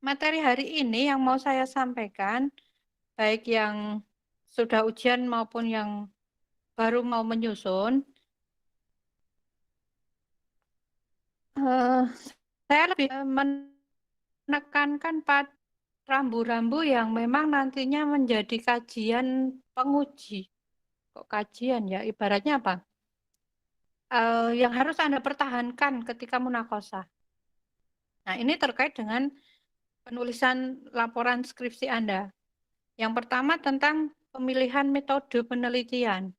materi hari ini yang mau saya sampaikan, baik yang sudah ujian maupun yang baru mau menyusun, eh, saya lebih menekankan pada rambu-rambu yang memang nantinya menjadi kajian penguji. Kok kajian ya? Ibaratnya apa? Yang harus Anda pertahankan ketika munakosah. Nah, ini terkait dengan penulisan laporan skripsi Anda. Yang pertama tentang pemilihan metode penelitian.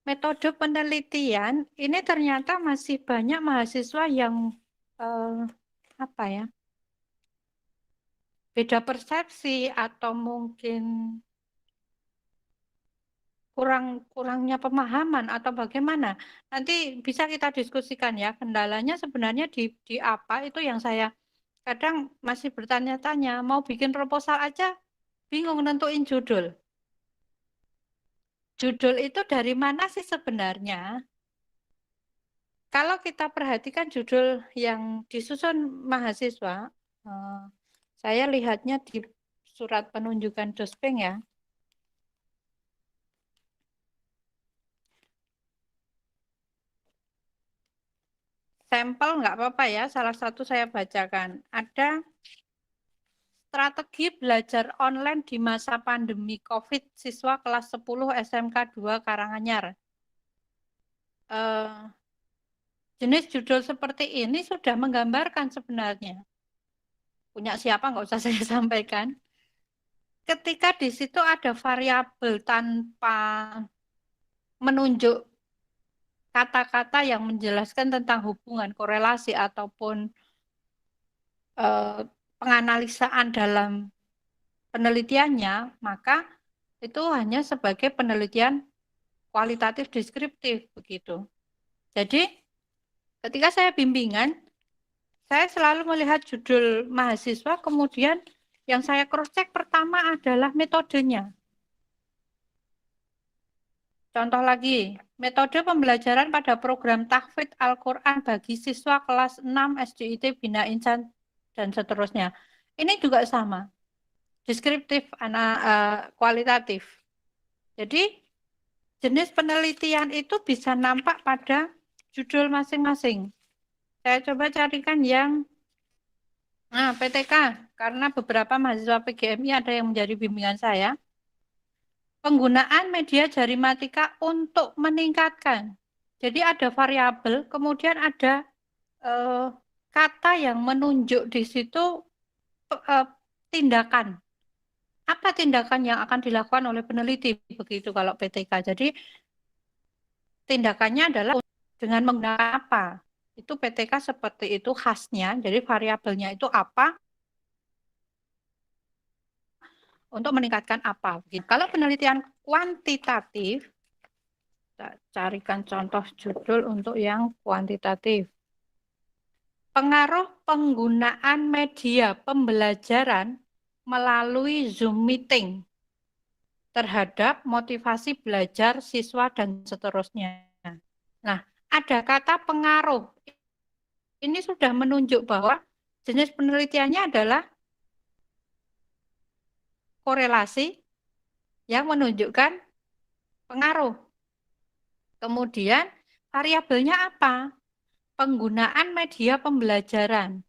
Metode penelitian ini ternyata masih banyak mahasiswa yang eh, apa ya, beda persepsi atau mungkin kurangnya pemahaman atau bagaimana. Nanti bisa kita diskusikan ya. Kendalanya sebenarnya di apa itu yang saya kadang masih bertanya-tanya. Mau bikin proposal aja bingung nentuin judul. Judul itu dari mana sih sebenarnya? Kalau kita perhatikan judul yang disusun mahasiswa, eh, saya lihatnya di surat penunjukan Dospeng ya. Sampel nggak apa-apa ya, salah satu saya bacakan. Ada strategi belajar online di masa pandemi COVID siswa kelas 10 SMK 2 Karanganyar. Eh, jenis judul seperti ini sudah menggambarkan sebenarnya. Punya siapa nggak usah saya sampaikan. Ketika di situ ada variabel tanpa menunjuk kata-kata yang menjelaskan tentang hubungan, korelasi, ataupun penganalisaan dalam penelitiannya, maka itu hanya sebagai penelitian kualitatif deskriptif begitu. Jadi ketika saya bimbingan, saya selalu melihat judul mahasiswa, kemudian yang saya cross check pertama adalah metodenya. Contoh lagi, metode pembelajaran pada program tahfidz Al-Quran bagi siswa kelas 6 SDIT Bina Insan dan seterusnya. Ini juga sama, deskriptif, kualitatif. Jadi jenis penelitian itu bisa nampak pada judul masing-masing. Saya coba carikan yang PTK, karena beberapa mahasiswa PGMI ada yang menjadi bimbingan saya. Penggunaan media jarimatika untuk meningkatkan. Jadi ada variabel, kemudian ada eh, kata yang menunjuk di situ eh, tindakan. Apa tindakan yang akan dilakukan oleh peneliti begitu kalau PTK. Jadi tindakannya adalah dengan menggunakan apa? Itu PTK seperti itu khasnya. Jadi variabelnya itu apa untuk meningkatkan apa? Begitu. Kalau penelitian kuantitatif, kita carikan contoh judul untuk yang kuantitatif. Pengaruh penggunaan media pembelajaran melalui Zoom meeting terhadap motivasi belajar siswa dan seterusnya. Nah, ada kata pengaruh. Ini sudah menunjuk bahwa jenis penelitiannya adalah korelasi yang menunjukkan pengaruh. Kemudian variabelnya apa? Penggunaan media pembelajaran.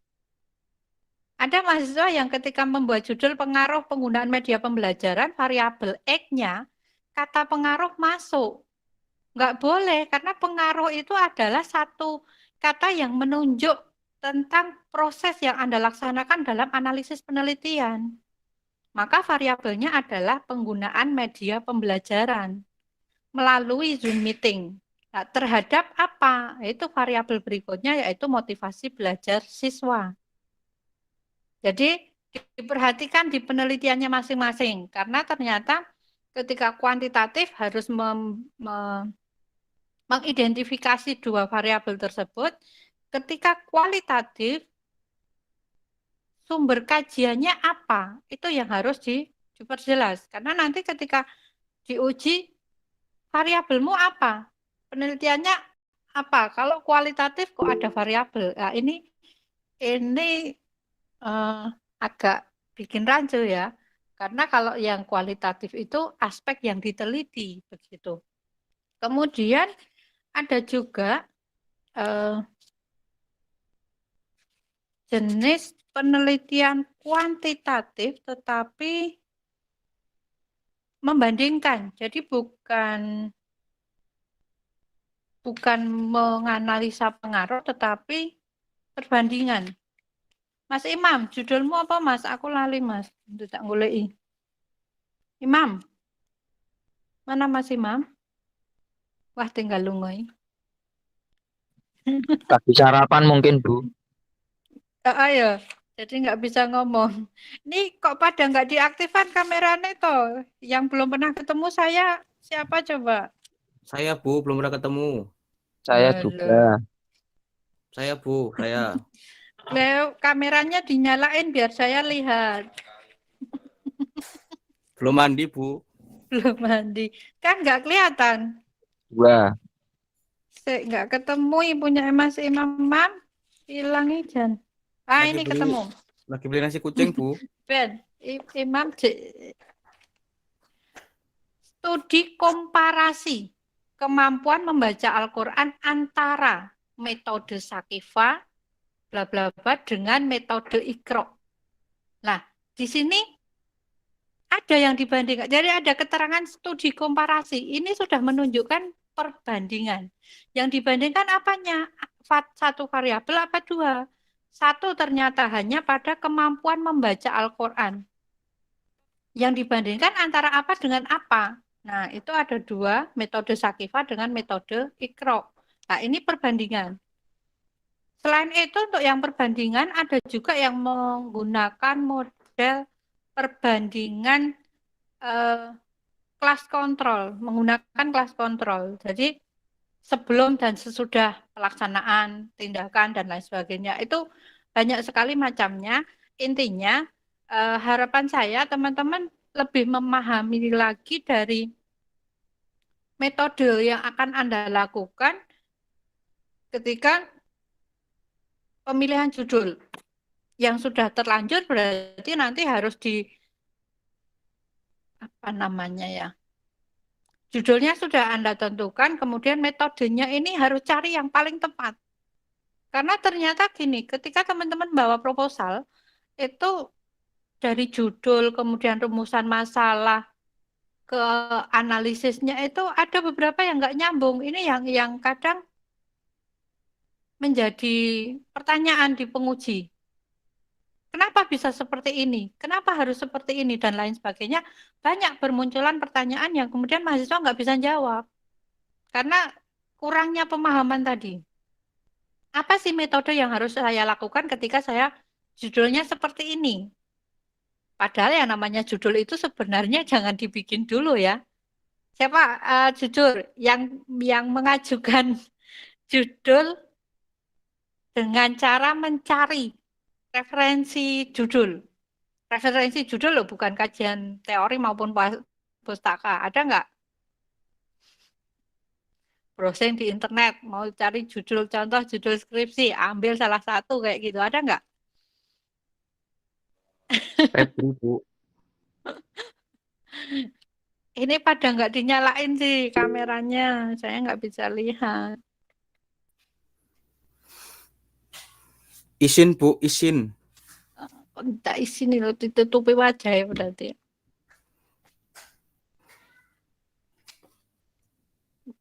Ada mahasiswa yang ketika membuat judul pengaruh penggunaan media pembelajaran, variabel X-nya, kata pengaruh masuk. Nggak boleh, karena pengaruh itu adalah satu kata yang menunjuk tentang proses yang Anda laksanakan dalam analisis penelitian. Maka variabelnya adalah penggunaan media pembelajaran melalui Zoom meeting. Nah, terhadap apa? Itu variabel berikutnya yaitu motivasi belajar siswa. Jadi diperhatikan di penelitiannya masing-masing karena ternyata ketika kuantitatif harus mengidentifikasi dua variabel tersebut, ketika kualitatif sumber kajiannya apa? Itu yang harus diperjelas karena nanti ketika diuji variabelmu apa? Penelitiannya apa? Kalau kualitatif kok ada variabel? Nah, ini eh, agak bikin rancu ya. Karena kalau yang kualitatif itu aspek yang diteliti begitu. Kemudian ada juga eh, jenis penelitian kuantitatif tetapi membandingkan. Jadi bukan menganalisa pengaruh tetapi perbandingan. Mas Imam, judulmu apa Mas? Aku lali Mas. Itu tak goleki. Imam, mana Mas Imam? Wah, tinggal lungai. Lagi sarapan mungkin, Bu. Ayo, jadi nggak bisa ngomong. Ini kok pada nggak diaktifkan kameranya toh? Yang belum pernah ketemu saya siapa coba? Saya Bu, belum pernah ketemu. Saya Halo. juga. Saya Bu, saya. Leo, kameranya dinyalain biar saya lihat. Belum mandi Bu. Belum mandi. Kan nggak kelihatan. Dua. Nggak ketemu ibunya Mas Imam. Hilang ijan. Ah, Lagi ini beli ketemu. lagi beli nasi kucing Bu. Ben, Imam studi komparasi kemampuan membaca Al-Quran antara metode Sakifa bla bla bla dengan metode Iqra. Nah, di sini ada yang dibandingkan. Jadi ada keterangan studi komparasi. Ini sudah menunjukkan perbandingan. Yang dibandingkan apanya? Satu variabel apa dua? Satu ternyata hanya pada kemampuan membaca Al-Quran. Yang dibandingkan antara apa dengan apa? Nah, itu ada dua, metode Sakifa dengan metode Iqra. Nah, ini perbandingan. Selain itu, untuk yang perbandingan, ada juga yang menggunakan model perbandingan kelas kontrol, menggunakan kelas kontrol. Jadi, sebelum dan sesudah pelaksanaan, tindakan, dan lain sebagainya. Itu banyak sekali macamnya. Intinya, harapan saya teman-teman lebih memahami lagi dari metode yang akan Anda lakukan ketika pemilihan judul. Yang sudah terlanjur berarti nanti harus di apa namanya ya? Judulnya sudah Anda tentukan, kemudian metodenya ini harus cari yang paling tepat. Karena ternyata gini, ketika teman-teman bawa proposal, itu dari judul, kemudian rumusan masalah, ke analisisnya itu ada beberapa yang nggak nyambung. Ini yang kadang menjadi pertanyaan di penguji. Kenapa bisa seperti ini? Kenapa harus seperti ini? Dan lain sebagainya. Banyak bermunculan pertanyaan yang kemudian mahasiswa nggak bisa jawab. Karena kurangnya pemahaman tadi. Apa sih metode yang harus saya lakukan ketika saya judulnya seperti ini? Padahal yang namanya judul itu sebenarnya jangan dibikin dulu ya. Siapa jujur yang mengajukan judul dengan cara mencari referensi judul. Referensi judul loh, bukan kajian teori maupun pustaka. Ada nggak? Browsing di internet, mau cari judul contoh, judul skripsi, ambil salah satu kayak gitu. Ada nggak? Febri, Bu. Ini pada nggak dinyalain sih kameranya. Saya nggak bisa lihat. Isin Bu, isin. Tak isi nih loh, ditutupi wajah ya berarti.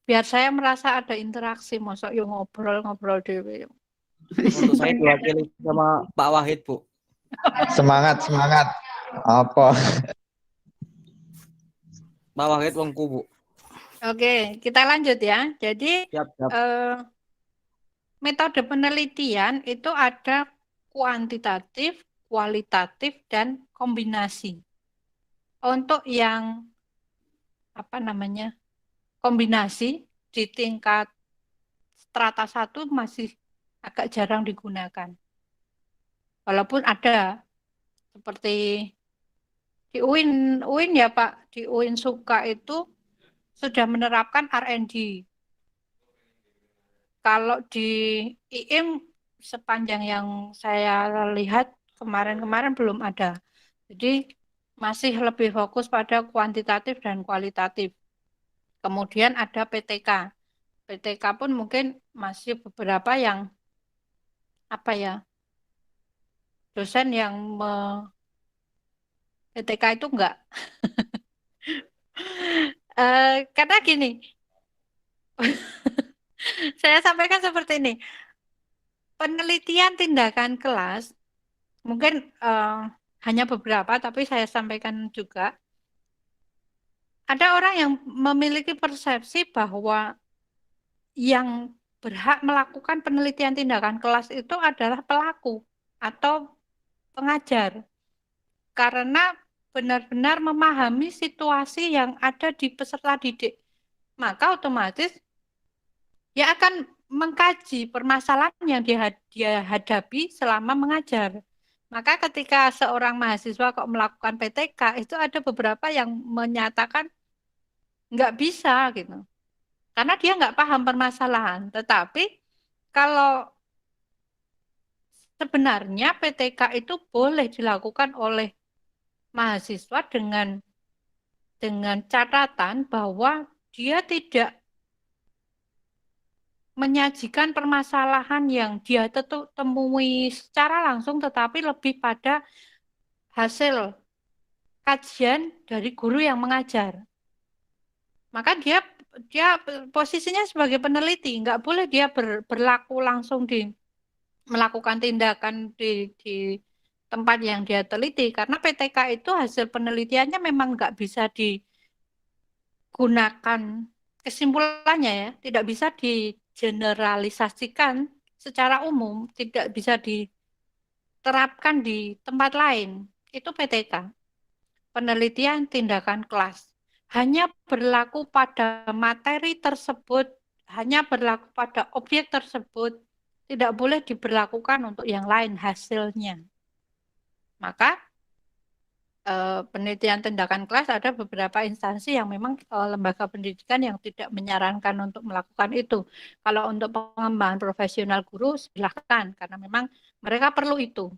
Biar saya merasa ada interaksi, masa yuk ngobrol-ngobrol dewe. Untuk saya diwakili sama Pak Wahid Bu. Semangat, semangat. Apa? Pak Wahid wongku Bu. Oke, kita lanjut ya. Jadi Siap, siap. metode penelitian itu ada kuantitatif, kualitatif, dan kombinasi. Untuk yang apa namanya kombinasi di tingkat strata 1 masih agak jarang digunakan. Walaupun ada seperti di UIN ya Pak, di UIN Suka itu sudah menerapkan R&D. Kalau di IIM sepanjang yang saya lihat kemarin-kemarin belum ada. Jadi masih lebih fokus pada kuantitatif dan kualitatif. Kemudian ada PTK. PTK pun mungkin masih beberapa yang apa ya, dosen yang PTK itu enggak. Karena gini, saya sampaikan seperti ini. Penelitian tindakan kelas mungkin hanya beberapa, tapi saya sampaikan juga. Ada orang yang memiliki persepsi bahwa yang berhak melakukan penelitian tindakan kelas itu adalah pelaku atau pengajar. Karena benar-benar memahami situasi yang ada di peserta didik. Maka otomatis dia akan mengkaji permasalahan yang dia hadapi selama mengajar. Maka ketika seorang mahasiswa kok melakukan PTK, itu ada beberapa yang menyatakan nggak bisa gitu. Karena dia nggak paham permasalahan. Tetapi kalau sebenarnya PTK itu boleh dilakukan oleh mahasiswa dengan catatan bahwa dia tidak menyajikan permasalahan yang dia temui secara langsung, tetapi lebih pada hasil kajian dari guru yang mengajar. Maka dia posisinya sebagai peneliti, nggak boleh dia berlaku langsung melakukan tindakan di tempat yang dia teliti, karena PTK itu hasil penelitiannya memang nggak bisa digunakan kesimpulannya ya, tidak bisa digeneralisasikan secara umum, tidak bisa diterapkan di tempat lain. Itu PTK, penelitian tindakan kelas. Hanya berlaku pada materi tersebut, hanya berlaku pada objek tersebut, tidak boleh diberlakukan untuk yang lain hasilnya. Maka penelitian tindakan kelas ada beberapa instansi yang memang lembaga pendidikan yang tidak menyarankan untuk melakukan itu. Kalau untuk pengembangan profesional guru silahkan, karena memang mereka perlu itu.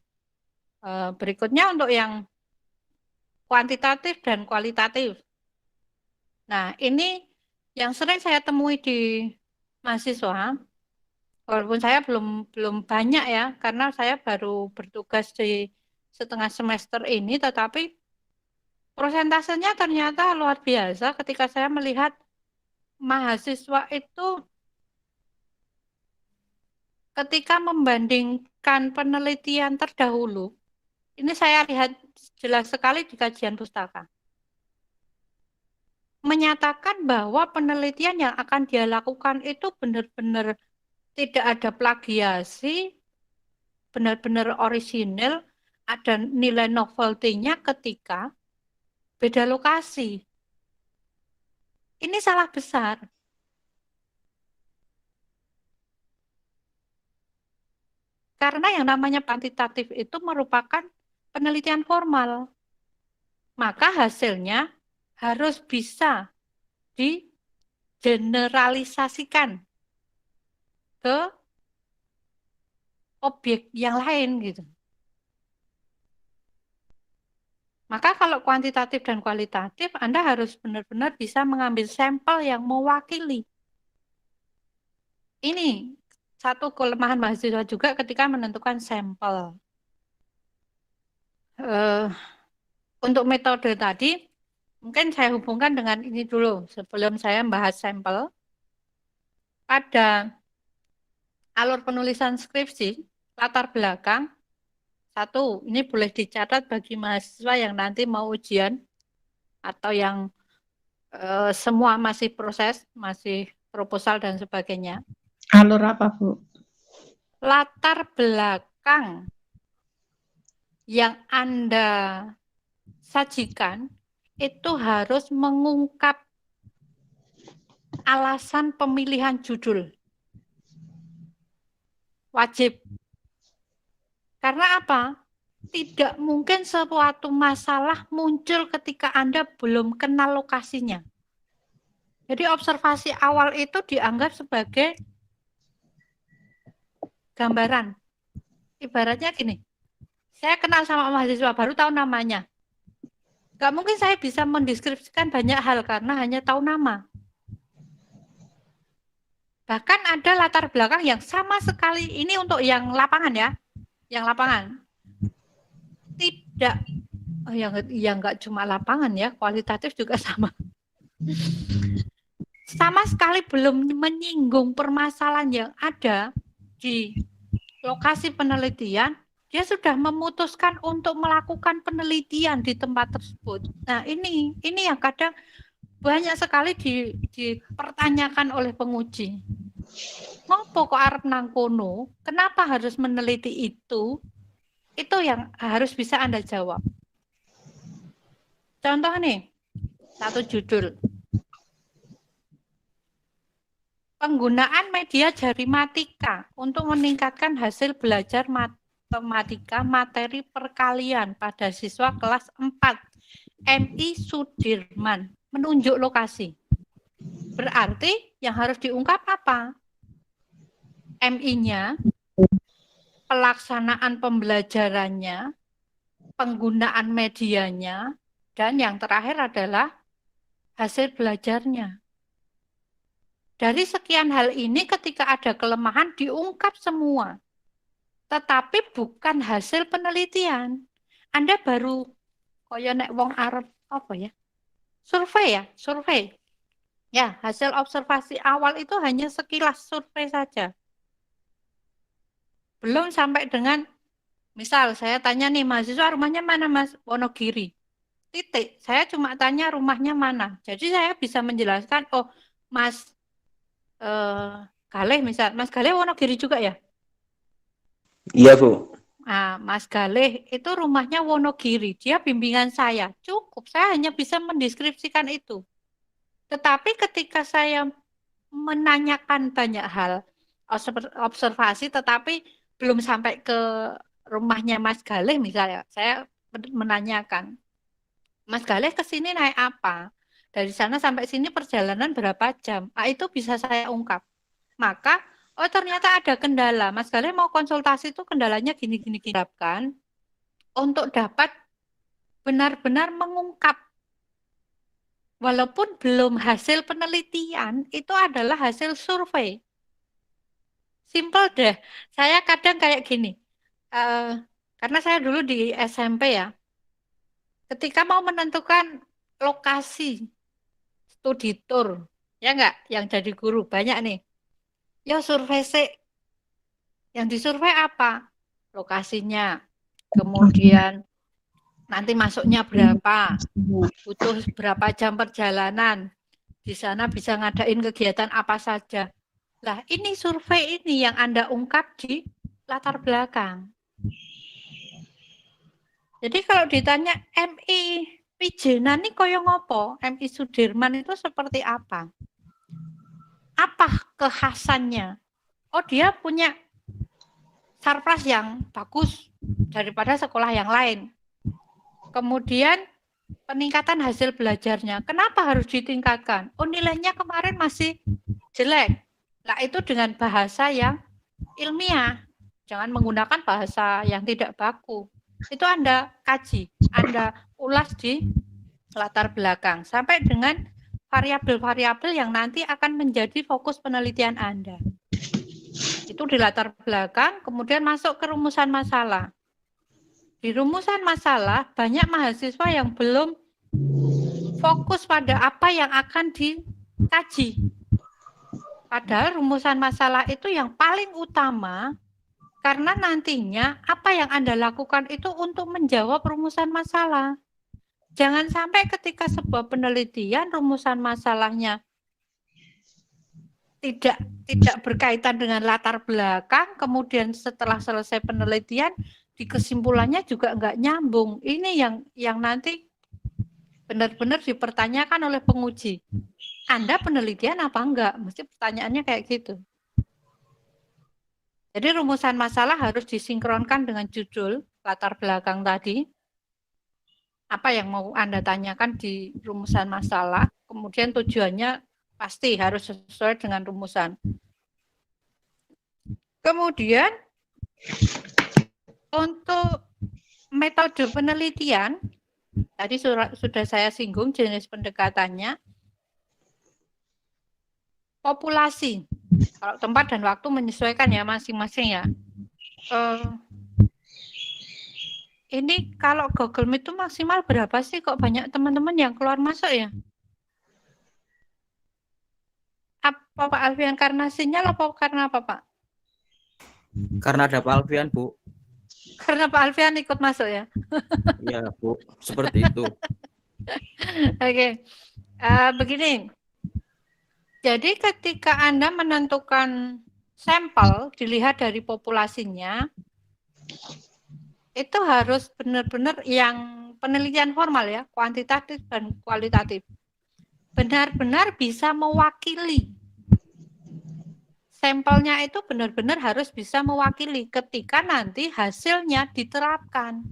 Berikutnya untuk yang kuantitatif dan kualitatif. Nah, ini yang sering saya temui di mahasiswa, walaupun saya belum banyak ya, karena saya baru bertugas di setengah semester ini, tetapi prosentasenya ternyata luar biasa ketika saya melihat mahasiswa itu ketika membandingkan penelitian terdahulu, ini saya lihat jelas sekali di kajian pustaka, menyatakan bahwa penelitian yang akan dia lakukan itu benar-benar tidak ada plagiasi, benar-benar orisinil, ada nilai novelty-nya ketika beda lokasi. Ini salah besar. Karena yang namanya kuantitatif itu merupakan penelitian formal. Maka hasilnya harus bisa digeneralisasikan ke objek yang lain gitu. Maka kalau kuantitatif dan kualitatif, Anda harus benar-benar bisa mengambil sampel yang mewakili. Ini satu kelemahan mahasiswa juga ketika menentukan sampel. Untuk metode tadi, mungkin saya hubungkan dengan ini dulu sebelum saya membahas sampel. Pada alur penulisan skripsi, latar belakang, satu, ini boleh dicatat bagi mahasiswa yang nanti mau ujian atau yang semua masih proses, masih proposal dan sebagainya. Alur apa, Bu? Latar belakang yang Anda sajikan itu harus mengungkap alasan pemilihan judul. Wajib. Karena apa? Tidak mungkin suatu masalah muncul ketika Anda belum kenal lokasinya. Jadi observasi awal itu dianggap sebagai gambaran. Ibaratnya gini, Saya kenal sama mahasiswa baru tahu namanya. Gak mungkin saya bisa mendeskripsikan banyak hal karena hanya tahu nama. Bahkan ada latar belakang yang sama sekali, ini untuk yang lapangan ya, yang lapangan. Tidak, yang nggak cuma lapangan ya, kualitatif juga sama. Sama sekali belum menyinggung permasalahan yang ada di lokasi penelitian, dia sudah memutuskan untuk melakukan penelitian di tempat tersebut. Nah ini yang kadang banyak sekali dipertanyakan oleh penguji. Ngopo kok arep nang kono? Kenapa harus meneliti itu? Itu yang harus bisa Anda jawab. Contoh nih, satu judul. Penggunaan media jarimatika untuk meningkatkan hasil belajar matematika materi perkalian pada siswa kelas 4 MI Sudirman. Menunjuk lokasi. Berarti yang harus diungkap apa? MI-nya, pelaksanaan pembelajarannya, penggunaan medianya, dan yang terakhir adalah hasil belajarnya. Dari sekian hal ini ketika ada kelemahan diungkap semua. Tetapi bukan hasil penelitian. Anda baru kaya nek wong Arab apa ya? Survei ya, survei. Ya, hasil observasi awal itu hanya sekilas survei saja. Belum sampai dengan, misal saya tanya nih, mahasiswa rumahnya mana Mas? Wonogiri. Titik. Saya cuma tanya rumahnya mana. Jadi saya bisa menjelaskan, oh Mas Galih misal. Mas Galih Wonogiri juga ya? Iya, Bu. Nah, Mas Galih itu rumahnya Wonogiri. Dia bimbingan saya. Cukup, saya hanya bisa mendeskripsikan itu. Tetapi ketika saya menanyakan banyak hal, observasi, tetapi belum sampai ke rumahnya Mas Galih misalnya, saya menanyakan, Mas Galih ke sini naik apa? Dari sana sampai sini perjalanan berapa jam? Nah, itu bisa saya ungkap. Maka, oh ternyata ada kendala. Mas Galih mau konsultasi itu kendalanya gini-gini kan untuk dapat benar-benar mengungkap. Walaupun belum hasil penelitian, itu adalah hasil survei. Simple deh. Saya kadang kayak gini. Karena saya dulu di SMP ya. Ketika mau menentukan lokasi studi tour, ya enggak, yang jadi guru banyak nih. Ya survei sih. Yang disurvei apa? Lokasinya. Kemudian nanti masuknya berapa? Butuh berapa jam perjalanan? Di sana bisa ngadain kegiatan apa saja. Lah, ini survei ini yang Anda ungkap di latar belakang. Jadi kalau ditanya MI Pijena ini koyo ngopo? MI Sudirman itu seperti apa? Apa kekhasannya? Oh, dia punya sarpras yang bagus daripada sekolah yang lain. Kemudian peningkatan hasil belajarnya. Kenapa harus ditingkatkan? Oh, nilainya kemarin masih jelek. Nah, itu dengan bahasa yang ilmiah. Jangan menggunakan bahasa yang tidak baku. Itu Anda kaji, Anda ulas di latar belakang. Sampai dengan variabel-variabel yang nanti akan menjadi fokus penelitian Anda. Itu di latar belakang, kemudian masuk ke rumusan masalah. Di rumusan masalah, banyak mahasiswa yang belum fokus pada apa yang akan dikaji. Padahal rumusan masalah itu yang paling utama, karena nantinya apa yang Anda lakukan itu untuk menjawab rumusan masalah. Jangan sampai ketika sebuah penelitian rumusan masalahnya tidak berkaitan dengan latar belakang, kemudian setelah selesai penelitian, di kesimpulannya juga enggak nyambung. Ini yang nanti benar-benar dipertanyakan oleh penguji. Anda penelitian apa enggak? Mesti pertanyaannya kayak gitu. Jadi rumusan masalah harus disinkronkan dengan judul latar belakang tadi. Apa yang mau Anda tanyakan di rumusan masalah, kemudian tujuannya pasti harus sesuai dengan rumusan. Kemudian untuk metode penelitian, tadi sudah saya singgung jenis pendekatannya, populasi. Kalau tempat dan waktu menyesuaikan ya masing-masing ya. Ini kalau Google Meet itu maksimal berapa sih? Kok banyak teman-teman yang keluar masuk ya? Apa Pak Alfian karena sinyal apa karena apa Pak? Karena ada Pak Alfian, Bu. Karena Pak Alfian ikut masuk ya? Iya, Bu. Seperti itu. Oke. Begini. Jadi ketika Anda menentukan sampel, dilihat dari populasinya, itu harus benar-benar yang penelitian formal ya, kuantitatif dan kualitatif. Benar-benar bisa mewakili. Sampelnya itu benar-benar harus bisa mewakili ketika nanti hasilnya diterapkan.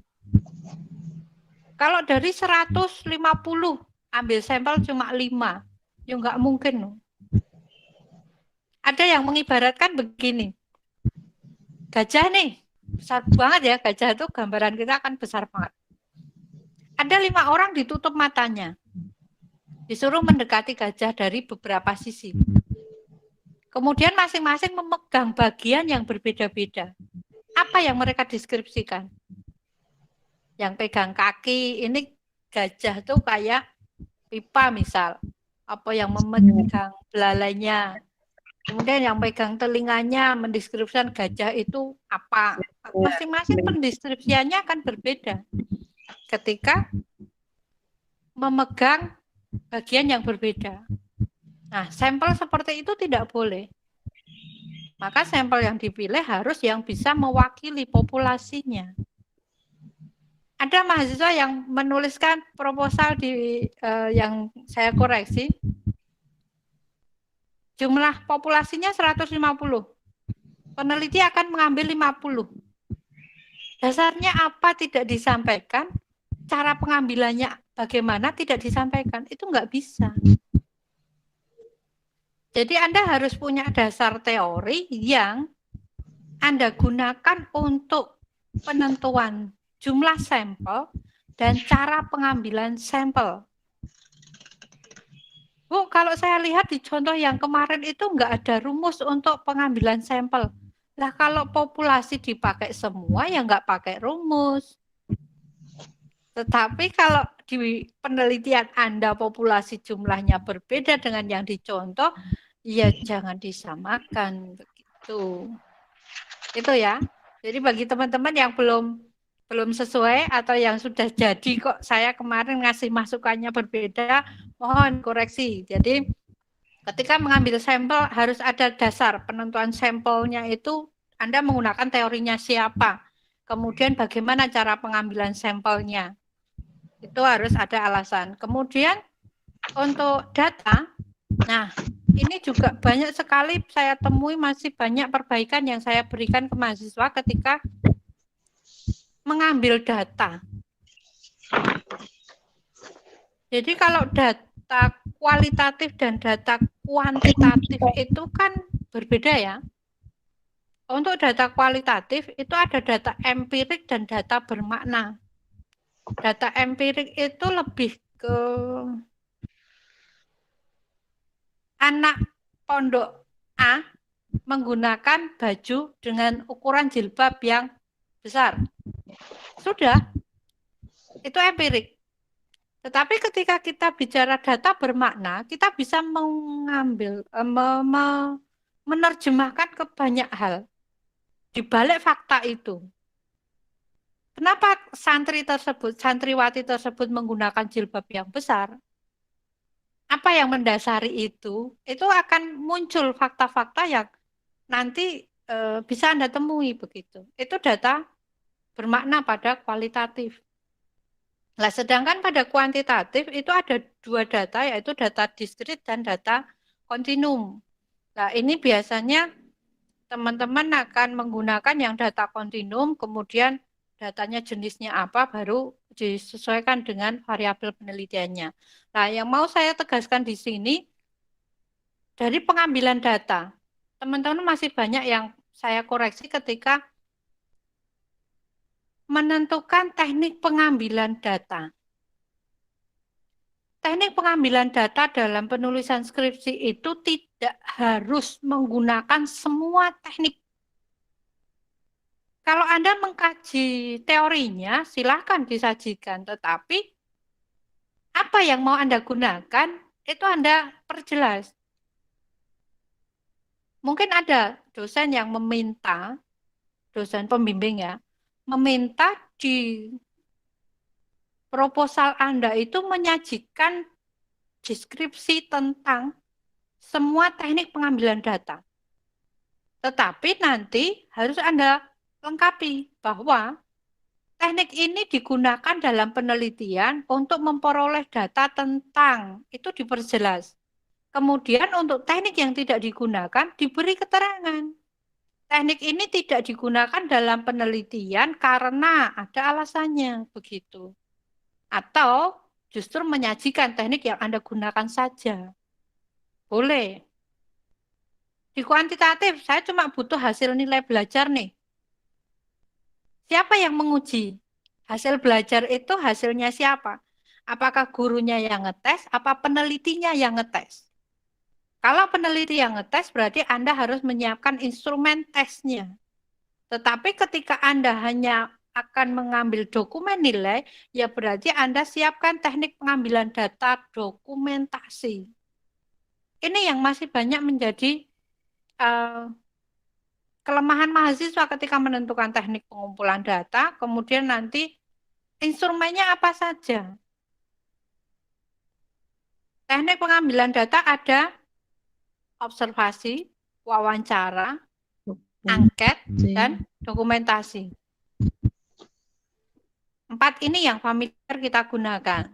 Kalau dari 150 ambil sampel cuma 5, ya nggak mungkin loh. Ada yang mengibaratkan begini, gajah nih, besar banget ya, gajah itu gambaran kita akan besar banget. Ada 5 orang ditutup matanya, disuruh mendekati gajah dari beberapa sisi. Kemudian masing-masing memegang bagian yang berbeda-beda. Apa yang mereka deskripsikan? Yang pegang kaki, ini gajah tuh kayak pipa misal. Apa yang memegang belalainya. Kemudian yang pegang telinganya mendeskripsikan gajah itu apa. Masing-masing pendeskripsiannya akan berbeda. Ketika memegang bagian yang berbeda. Nah, sampel seperti itu tidak boleh. Maka sampel yang dipilih harus yang bisa mewakili populasinya. Ada mahasiswa yang menuliskan proposal di yang saya koreksi. Jumlah populasinya 150. Peneliti akan mengambil 50. Dasarnya apa tidak disampaikan, cara pengambilannya bagaimana tidak disampaikan, itu nggak bisa. Jadi Anda harus punya dasar teori yang Anda gunakan untuk penentuan jumlah sampel dan cara pengambilan sampel. Bu, kalau saya lihat di contoh yang kemarin itu nggak ada rumus untuk pengambilan sampel. Lah kalau populasi dipakai semua ya nggak pakai rumus. Tetapi kalau di penelitian Anda populasi jumlahnya berbeda dengan yang dicontoh, ya jangan disamakan begitu. Itu ya. Jadi bagi teman-teman yang belum sesuai atau yang sudah jadi kok saya kemarin ngasih masukannya berbeda, mohon koreksi. Jadi ketika mengambil sampel harus ada dasar penentuan sampelnya itu Anda menggunakan teorinya siapa. Kemudian bagaimana cara pengambilan sampelnya. Itu harus ada alasan. Kemudian untuk data, nah ini juga banyak sekali saya temui masih banyak perbaikan yang saya berikan ke mahasiswa ketika mengambil data. Jadi kalau data kualitatif dan data kuantitatif itu kan berbeda ya. Untuk data kualitatif itu ada data empirik dan data bermakna. Data empirik itu lebih ke anak pondok A menggunakan baju dengan ukuran jilbab yang besar. Sudah, itu empirik. Tetapi ketika kita bicara data bermakna, kita bisa mengambil, menerjemahkan ke banyak hal di balik fakta itu. Kenapa santriwati tersebut menggunakan jilbab yang besar? Apa yang mendasari itu akan muncul fakta-fakta yang nanti bisa Anda temui begitu. Itu data bermakna pada kualitatif. Nah, sedangkan pada kuantitatif itu ada 2 data, yaitu data diskrit dan data kontinum. Nah, ini biasanya teman-teman akan menggunakan yang data kontinum, kemudian datanya jenisnya apa, baru disesuaikan dengan variabel penelitiannya. Nah, yang mau saya tegaskan di sini, dari pengambilan data, teman-teman masih banyak yang saya koreksi ketika menentukan teknik pengambilan data. Teknik pengambilan data dalam penulisan skripsi itu tidak harus menggunakan semua teknik. Kalau Anda mengkaji teorinya, silahkan disajikan. Tetapi apa yang mau Anda gunakan, itu Anda perjelas. Mungkin ada dosen yang meminta, dosen pembimbing ya, meminta di proposal Anda itu menyajikan deskripsi tentang semua teknik pengambilan data. Tetapi nanti harus Anda lengkapi bahwa teknik ini digunakan dalam penelitian untuk memperoleh data tentang, itu diperjelas. Kemudian untuk teknik yang tidak digunakan diberi keterangan. Teknik ini tidak digunakan dalam penelitian karena ada alasannya, begitu. Atau justru menyajikan teknik yang Anda gunakan saja. Boleh. Di kuantitatif, saya cuma butuh hasil nilai belajar nih. Siapa yang menguji? Hasil belajar itu hasilnya siapa? Apakah gurunya yang ngetes, apa penelitinya yang ngetes? Kalau peneliti yang ngetes, berarti Anda harus menyiapkan instrumen tesnya. Tetapi ketika Anda hanya akan mengambil dokumen nilai, ya berarti Anda siapkan teknik pengambilan data dokumentasi. Ini yang masih banyak menjadi kelemahan mahasiswa ketika menentukan teknik pengumpulan data, kemudian nanti instrumennya apa saja. Teknik pengambilan data ada observasi, wawancara, angket, dan dokumentasi. 4 ini yang familiar kita gunakan.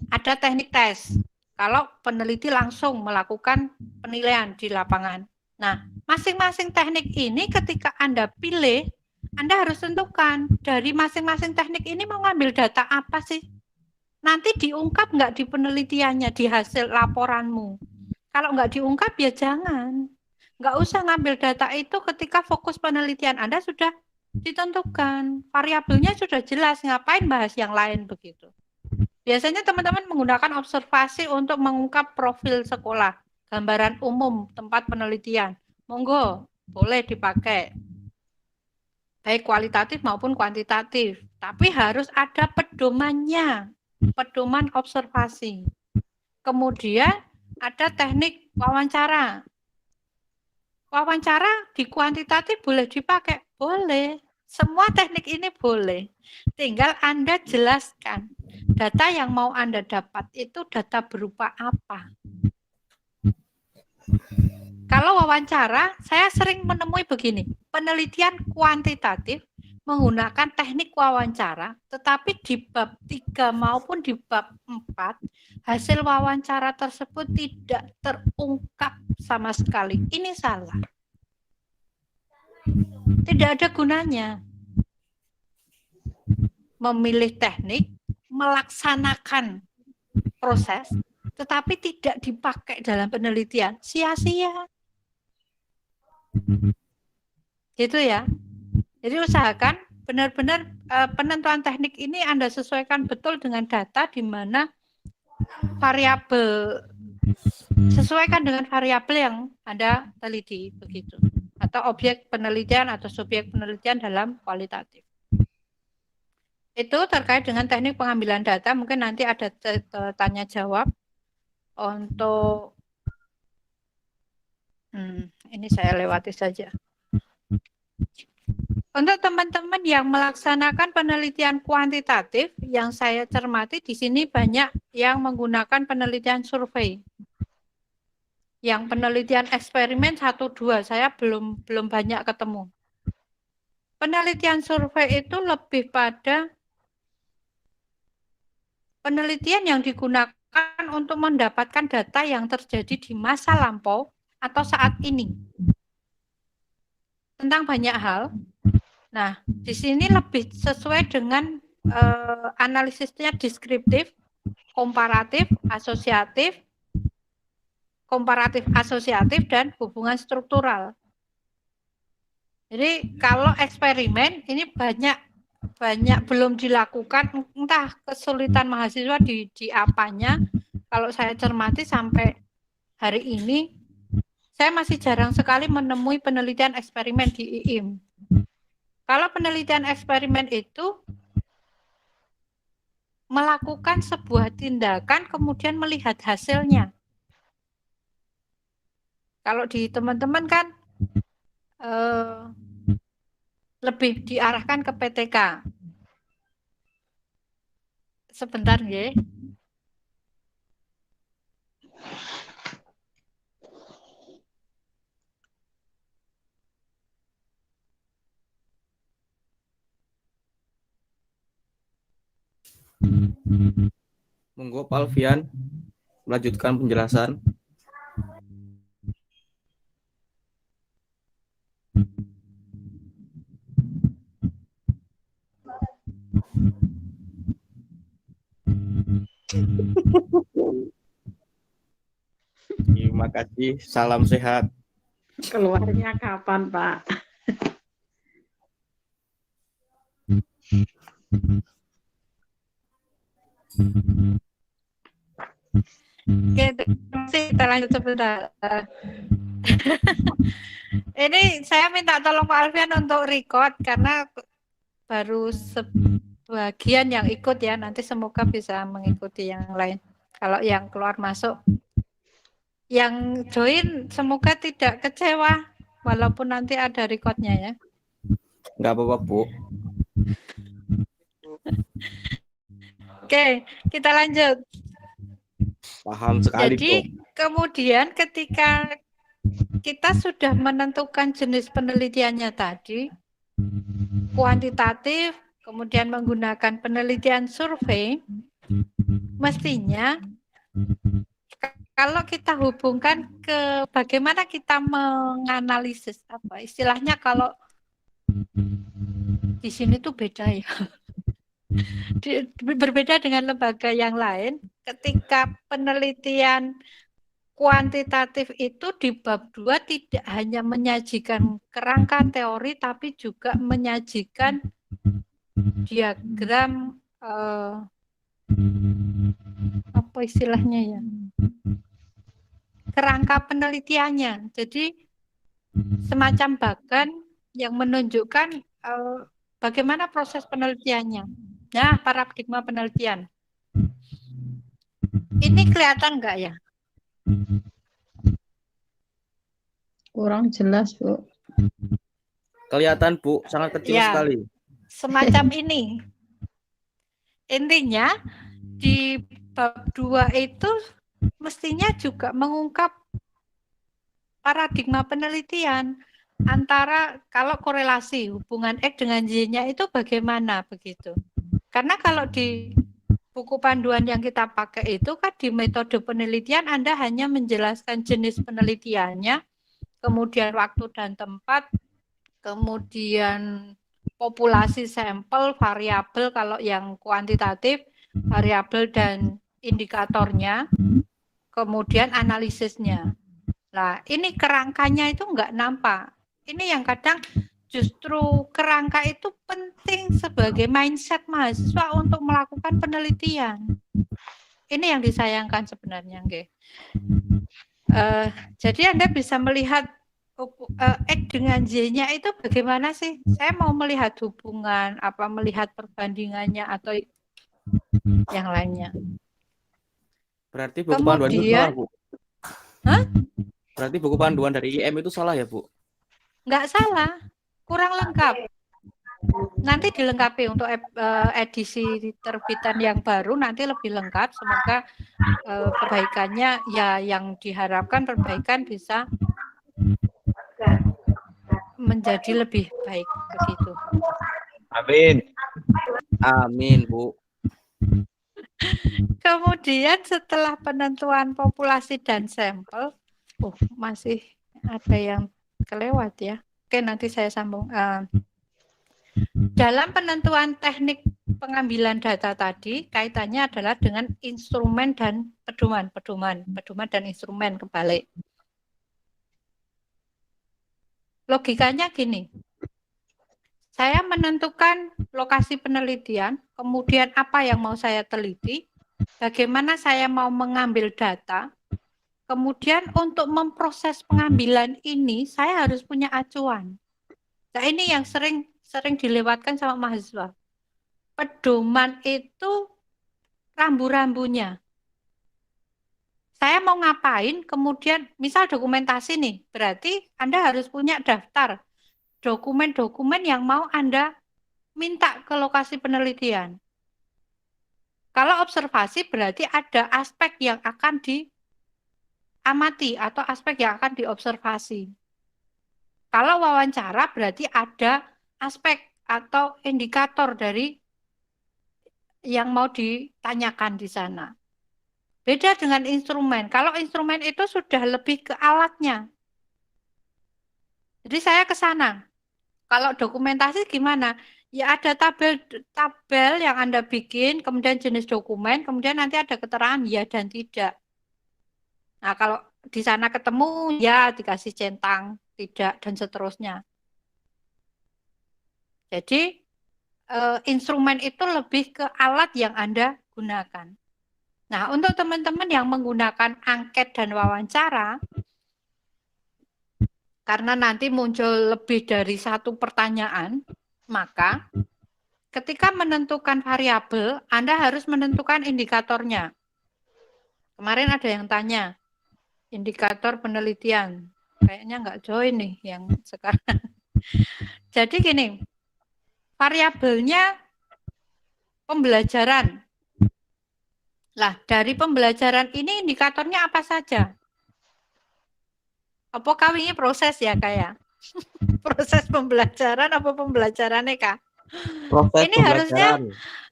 Ada teknik tes. Kalau peneliti langsung melakukan penilaian di lapangan. Nah, masing-masing teknik ini ketika Anda pilih, Anda harus tentukan dari masing-masing teknik ini mau ngambil data apa sih? Nanti diungkap nggak di penelitiannya, di hasil laporanmu. Kalau nggak diungkap ya jangan. Nggak usah ngambil data itu ketika fokus penelitian Anda sudah ditentukan. Variabelnya sudah jelas, ngapain bahas yang lain begitu. Biasanya teman-teman menggunakan observasi untuk mengungkap profil sekolah, gambaran umum tempat penelitian. Monggo, boleh dipakai. Baik kualitatif maupun kuantitatif. Tapi harus ada pedomannya, pedoman observasi. Kemudian ada teknik wawancara. Wawancara di kuantitatif boleh dipakai? Boleh. Semua teknik ini boleh. Tinggal Anda jelaskan. Data yang mau Anda dapat itu data berupa apa? Kalau wawancara, saya sering menemui begini. Penelitian kuantitatif menggunakan teknik wawancara, tetapi di bab 3 maupun di bab 4, hasil wawancara tersebut tidak terungkap sama sekali. Ini salah. Tidak ada gunanya. Memilih teknik, melaksanakan proses, tetapi tidak dipakai dalam penelitian. Sia-sia. Gitu ya. Jadi usahakan benar-benar penentuan teknik ini Anda sesuaikan betul dengan data di mana variabel sesuaikan dengan variabel yang Anda teliti begitu. Atau objek penelitian atau subjek penelitian dalam kualitatif. Itu terkait dengan teknik pengambilan data, mungkin nanti ada tanya jawab untuk ini saya lewati saja. Untuk teman-teman yang melaksanakan penelitian kuantitatif, yang saya cermati di sini banyak yang menggunakan penelitian survei. Yang penelitian eksperimen 1-2 saya belum banyak ketemu. Penelitian survei itu lebih pada penelitian yang digunakan untuk mendapatkan data yang terjadi di masa lampau atau saat ini. Tentang banyak hal. Nah, di sini lebih sesuai dengan analisisnya deskriptif, komparatif, asosiatif, dan hubungan struktural. Jadi kalau eksperimen ini banyak belum dilakukan, entah kesulitan mahasiswa di apanya. Kalau saya cermati sampai hari ini, saya masih jarang sekali menemui penelitian eksperimen di IIM. Kalau penelitian eksperimen itu melakukan sebuah tindakan kemudian melihat hasilnya. Kalau di teman-teman kan lebih diarahkan ke PTK. Sebentar ya. Monggo Pak Alfian melanjutkan penjelasan. Terima kasih. Salam sehat. Keluarnya kapan, Pak? Oke, terima kasih. Kita lanjut sebentar. Ini saya minta tolong Pak Alfian untuk record karena baru sebagian yang ikut ya. Nanti semoga bisa mengikuti yang lain. Kalau yang keluar masuk, yang join semoga tidak kecewa walaupun nanti ada recordnya ya. Nggak apa-apa, Bu. Oke, kita lanjut. Paham sekali, Jadi Bu. kemudian ketika kita sudah menentukan jenis penelitiannya tadi, kuantitatif, kemudian menggunakan penelitian survei, mestinya kalau kita hubungkan ke bagaimana kita menganalisis apa istilahnya, kalau di sini tuh beda ya. Berbeda dengan lembaga yang lain, ketika penelitian kuantitatif itu di bab 2 tidak hanya menyajikan kerangka teori tapi juga menyajikan diagram apa istilahnya ya, kerangka penelitiannya. Jadi semacam bagan yang menunjukkan bagaimana proses penelitiannya. Nah, paradigma penelitian. Ini kelihatan enggak ya? Kurang jelas, Bu. Kelihatan, Bu, sangat kecil Ya, sekali. semacam ini. Intinya di bab 2 itu mestinya juga mengungkap paradigma penelitian antara kalau korelasi hubungan X dengan Y-nya itu bagaimana begitu. Karena kalau di buku panduan yang kita pakai itu kan di metode penelitian Anda hanya menjelaskan jenis penelitiannya, kemudian waktu dan tempat, kemudian populasi sampel, variabel kalau yang kuantitatif, variabel dan indikatornya, kemudian analisisnya. Nah, ini kerangkanya itu enggak nampak. Ini yang kadang justru kerangka itu penting sebagai mindset mahasiswa untuk melakukan penelitian. Ini yang disayangkan sebenarnya. Jadi Anda bisa melihat X dengan Y-nya itu bagaimana sih? Saya mau melihat hubungan, apa melihat perbandingannya atau yang lainnya. Berarti buku panduan itu salah, Bu. Hah? Berarti buku panduan dari IM itu salah ya, Bu? Enggak salah, kurang lengkap. Nanti dilengkapi untuk edisi terbitan yang baru, nanti lebih lengkap. Semoga perbaikannya ya yang diharapkan perbaikan bisa menjadi lebih baik begitu. Amin. Amin, Bu. Kemudian setelah penentuan populasi dan sampel, masih ada yang kelewat ya. Oke, nanti saya sambung. Dalam penentuan teknik pengambilan data tadi, kaitannya adalah dengan instrumen dan pedoman dan instrumen kebalik. Logikanya gini, Saya menentukan lokasi penelitian, kemudian apa yang mau saya teliti, bagaimana saya mau mengambil data, kemudian untuk memproses pengambilan ini, saya harus punya acuan. Nah, ini yang sering dilewatkan sama mahasiswa. Pedoman itu rambu-rambunya. Saya mau ngapain, kemudian misal dokumentasi nih, berarti Anda harus punya daftar dokumen-dokumen yang mau Anda minta ke lokasi penelitian. Kalau observasi berarti ada aspek yang akan diamati atau aspek yang akan diobservasi. Kalau wawancara berarti ada aspek atau indikator dari yang mau ditanyakan di sana. Beda dengan instrumen. Kalau instrumen itu sudah lebih ke alatnya. Jadi saya ke sana. Kalau dokumentasi gimana? Ya ada tabel yang Anda bikin, kemudian jenis dokumen, kemudian nanti ada keterangan ya dan tidak. Nah, kalau di sana ketemu, ya dikasih centang, tidak, dan seterusnya. Jadi, instrumen itu lebih ke alat yang Anda gunakan. Nah, untuk teman-teman yang menggunakan angket dan wawancara, karena nanti muncul lebih dari satu pertanyaan, maka ketika menentukan variabel, Anda harus menentukan indikatornya. Kemarin ada yang tanya, indikator penelitian. Kayaknya nggak join nih yang sekarang. Jadi gini, variabelnya pembelajaran. Lah, dari pembelajaran ini indikatornya apa saja? Apa kawinnya proses ya kayak? Proses pembelajaran apa pembelajarannya Kak? Proses Ini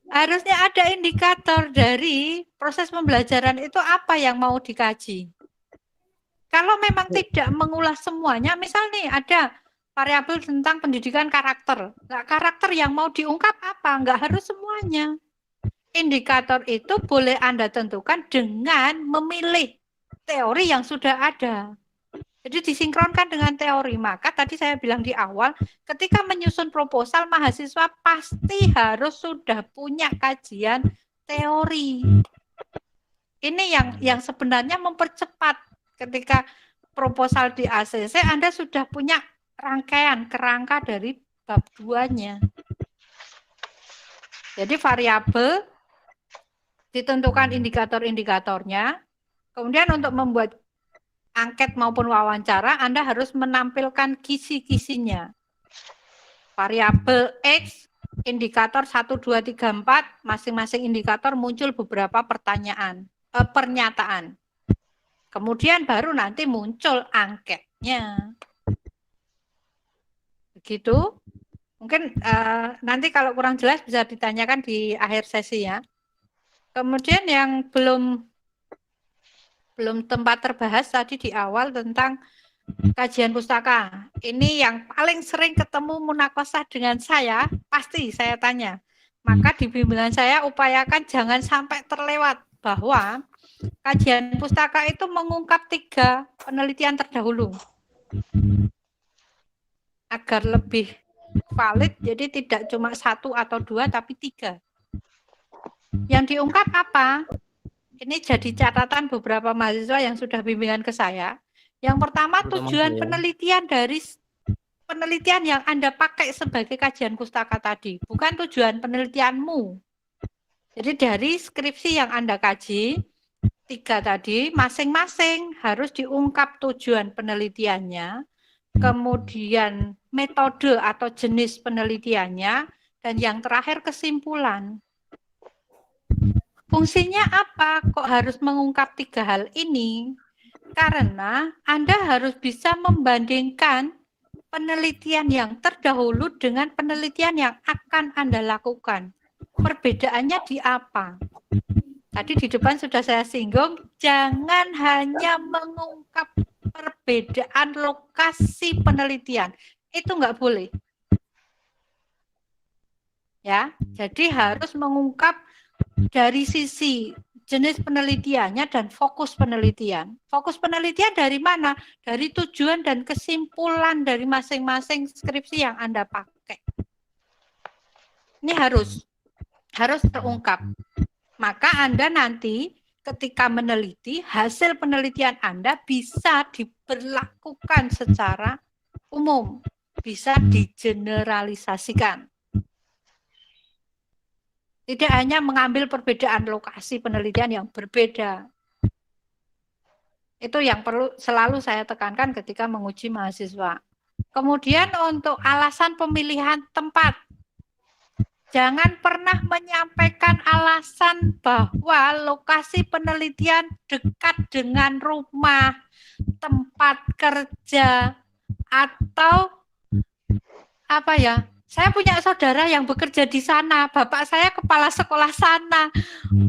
harusnya ada indikator dari proses pembelajaran itu apa yang mau dikaji. Kalau memang tidak mengulas semuanya, misal nih ada variabel tentang pendidikan karakter. Nah, karakter yang mau diungkap apa? Enggak harus semuanya. Indikator itu boleh Anda tentukan dengan memilih teori yang sudah ada. Jadi disinkronkan dengan teori. Maka tadi saya bilang di awal, ketika menyusun proposal, mahasiswa pasti harus sudah punya kajian teori. Ini yang sebenarnya mempercepat ketika proposal di ACC, Anda sudah punya rangkaian, kerangka dari bab 2-nya. Jadi variabel, ditentukan indikator-indikatornya, kemudian untuk membuat angket maupun wawancara, Anda harus menampilkan kisi-kisinya. Variabel X, indikator 1, 2, 3, 4, masing-masing indikator muncul beberapa pernyataan. Kemudian baru nanti muncul angketnya. Begitu. Mungkin nanti kalau kurang jelas bisa ditanyakan di akhir sesi ya. Kemudian yang belum tempat terbahas tadi di awal tentang kajian pustaka. Ini yang paling sering ketemu munakosah dengan saya, pasti saya tanya. Maka di bimbingan saya upayakan jangan sampai terlewat bahwa kajian pustaka itu mengungkap 3 penelitian terdahulu. Agar lebih valid, jadi tidak cuma 1 atau 2, tapi 3. Yang diungkap apa? Ini jadi catatan beberapa mahasiswa yang sudah bimbingan ke saya. Yang pertama, tujuan penelitian dari penelitian yang Anda pakai sebagai kajian pustaka tadi, bukan tujuan penelitianmu. Jadi dari skripsi yang Anda kaji, 3 tadi, masing-masing harus diungkap tujuan penelitiannya, kemudian metode atau jenis penelitiannya, dan yang terakhir kesimpulan. Fungsinya apa? Kok harus mengungkap 3 hal ini? Karena Anda harus bisa membandingkan penelitian yang terdahulu dengan penelitian yang akan Anda lakukan. Perbedaannya di apa? Tadi di depan sudah saya singgung, jangan hanya mengungkap perbedaan lokasi penelitian. Itu nggak boleh. Ya, jadi harus mengungkap dari sisi jenis penelitiannya dan fokus penelitian. Fokus penelitian dari mana? Dari tujuan dan kesimpulan dari masing-masing skripsi yang Anda pakai. Ini harus terungkap. Maka Anda nanti ketika meneliti, hasil penelitian Anda bisa diberlakukan secara umum, bisa digeneralisasikan. Tidak hanya mengambil perbedaan lokasi penelitian yang berbeda. Itu yang perlu selalu saya tekankan ketika menguji mahasiswa. Kemudian untuk alasan pemilihan tempat. Jangan pernah menyampaikan alasan bahwa lokasi penelitian dekat dengan rumah, tempat kerja, atau apa ya? Saya punya saudara yang bekerja di sana, bapak saya kepala sekolah sana,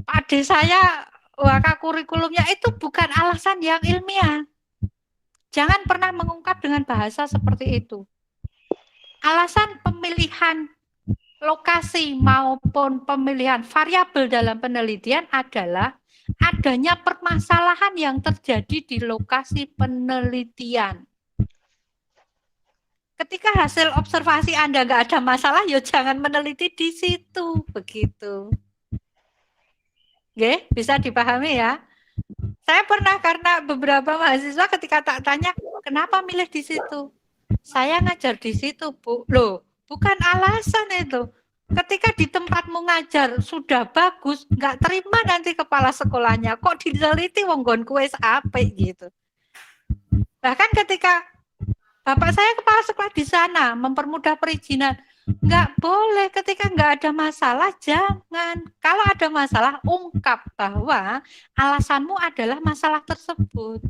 adik saya wakak kurikulumnya, itu bukan alasan yang ilmiah. Jangan pernah mengungkap dengan bahasa seperti itu. Alasan pemilihan lokasi maupun pemilihan variabel dalam penelitian adalah adanya permasalahan yang terjadi di lokasi penelitian. Ketika hasil observasi Anda nggak ada masalah, ya jangan meneliti di situ, begitu. Oke, bisa dipahami ya? Saya pernah karena beberapa mahasiswa ketika tak tanya, kenapa milih di situ? Saya ngajar di situ, Bu. Loh, bukan alasan itu. Ketika di tempatmu ngajar sudah bagus, nggak terima nanti kepala sekolahnya. Kok diteliti wong nggonku wis apik gitu. Bahkan ketika bapak saya kepala sekolah di sana mempermudah perizinan, nggak boleh ketika nggak ada masalah, jangan. Kalau ada masalah, ungkap bahwa alasanmu adalah masalah tersebut.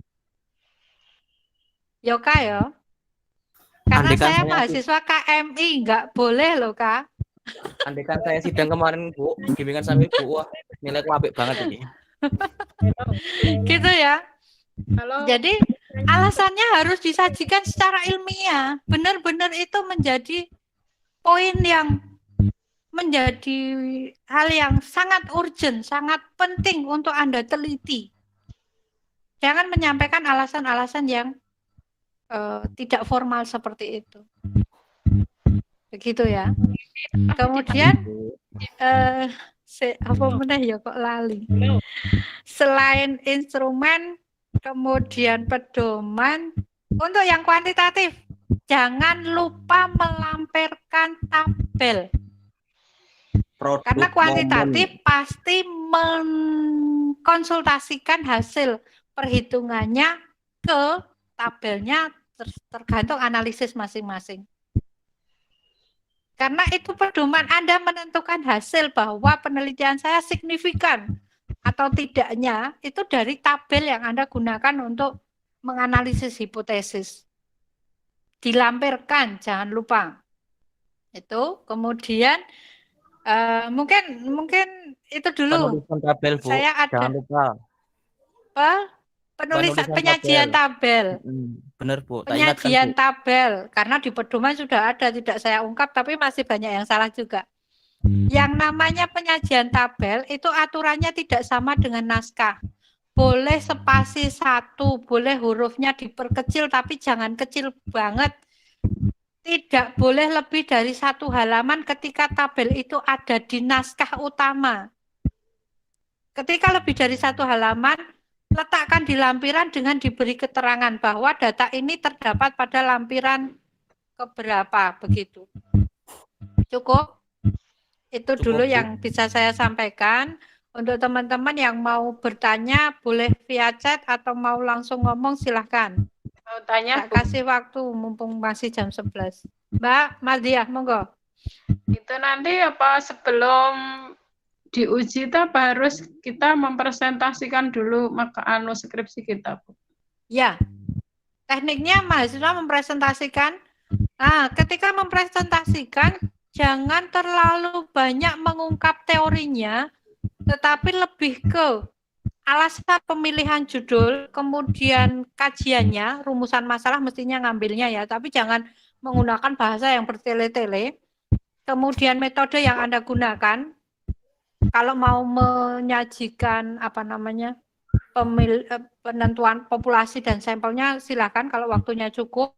Yo Kak ya. Karena Andaikan saya saya mahasiswa KMI, nggak boleh loh Kak. Andaikan saya sidang kemarin Bu, bimbingan sambil Bu, wah nilaiku apik banget ini. Gitu ya. Halo. Jadi alasannya harus disajikan secara ilmiah. Benar-benar itu menjadi poin yang menjadi hal yang sangat urgent, sangat penting untuk Anda teliti. Jangan menyampaikan alasan-alasan yang tidak formal seperti itu. Begitu ya. Kemudian apa meneh ya kok lali. Selain instrumen, kemudian pedoman, untuk yang kuantitatif, jangan lupa melampirkan tabel. Karena kuantitatif pasti mengkonsultasikan hasil perhitungannya ke tabelnya, tergantung analisis masing-masing. Karena itu pedoman Anda menentukan hasil bahwa penelitian saya signifikan atau tidaknya, itu dari tabel yang Anda gunakan untuk menganalisis hipotesis. Dilampirkan, jangan lupa. Itu, kemudian mungkin itu dulu. Penulisan tabel Bu, Saya ada jangan lupa. penulisan Penulisan penyajian tabel. Benar Bu, tak ingatkan Penyajian Bu. tabel, karena di pedoman sudah ada, tidak saya ungkap, tapi masih banyak yang salah juga. Yang namanya penyajian tabel itu aturannya tidak sama dengan naskah. Boleh spasi 1, boleh hurufnya diperkecil, tapi jangan kecil banget. Tidak boleh lebih dari 1 halaman ketika tabel itu ada di naskah utama. Ketika lebih dari 1 halaman, letakkan di lampiran dengan diberi keterangan bahwa data ini terdapat pada lampiran keberapa, begitu. Cukup? Itu dulu yang bisa saya sampaikan. Untuk teman-teman yang mau bertanya, boleh via chat atau mau langsung ngomong, silahkan. Mau tanya, Tak kasih waktu, mumpung masih jam 11. Mbak Mardiah, monggo. itu nanti apa sebelum diuji itu apa harus kita mempresentasikan dulu skripsi kita, Bu? Ya, tekniknya mahasiswa mempresentasikan. Nah, ketika mempresentasikan, jangan terlalu banyak mengungkap teorinya, tetapi lebih ke alasan pemilihan judul, kemudian kajiannya, rumusan masalah mestinya ngambilnya ya, tapi jangan menggunakan bahasa yang bertele-tele. Kemudian metode yang Anda gunakan, kalau mau menyajikan penentuan populasi dan sampelnya, silakan kalau waktunya cukup.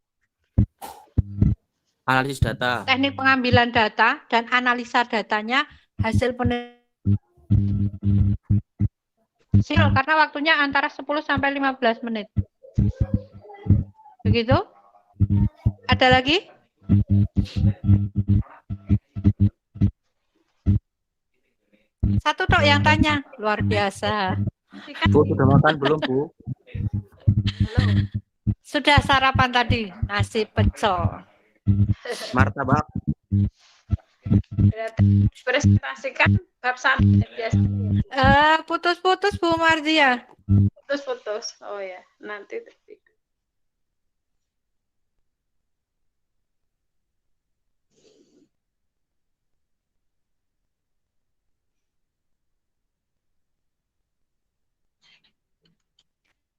Analisis data. teknik pengambilan data dan analisa datanya, hasil penelitian karena waktunya antara 10 sampai 15 menit. Begitu? Ada lagi? Satu tok yang tanya, luar biasa. Bu, sudah makan belum, Bu? Sudah sarapan tadi, nasi pecel. Martabak. Presentasikan bab 1 biasanya. Putus-putus Bu Marzia. Putus-putus. Oh ya, nanti tertidur.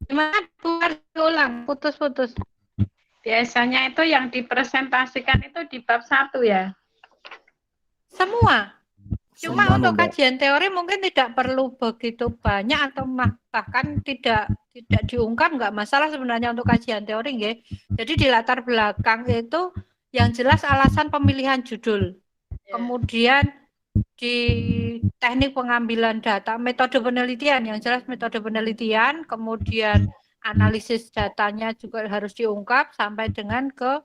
Gimana Bu Marzia ulang, putus-putus. Biasanya itu yang dipresentasikan itu di bab 1 ya. Semua. Cuma Semua, untuk Mbak. kajian teori mungkin tidak perlu begitu banyak atau bahkan tidak diungkap, nggak masalah sebenarnya untuk kajian teori, nggih. Jadi di latar belakang itu yang jelas alasan pemilihan judul. Kemudian di teknik pengambilan data, metode penelitian, yang jelas metode penelitian, kemudian analisis datanya juga harus diungkap sampai dengan ke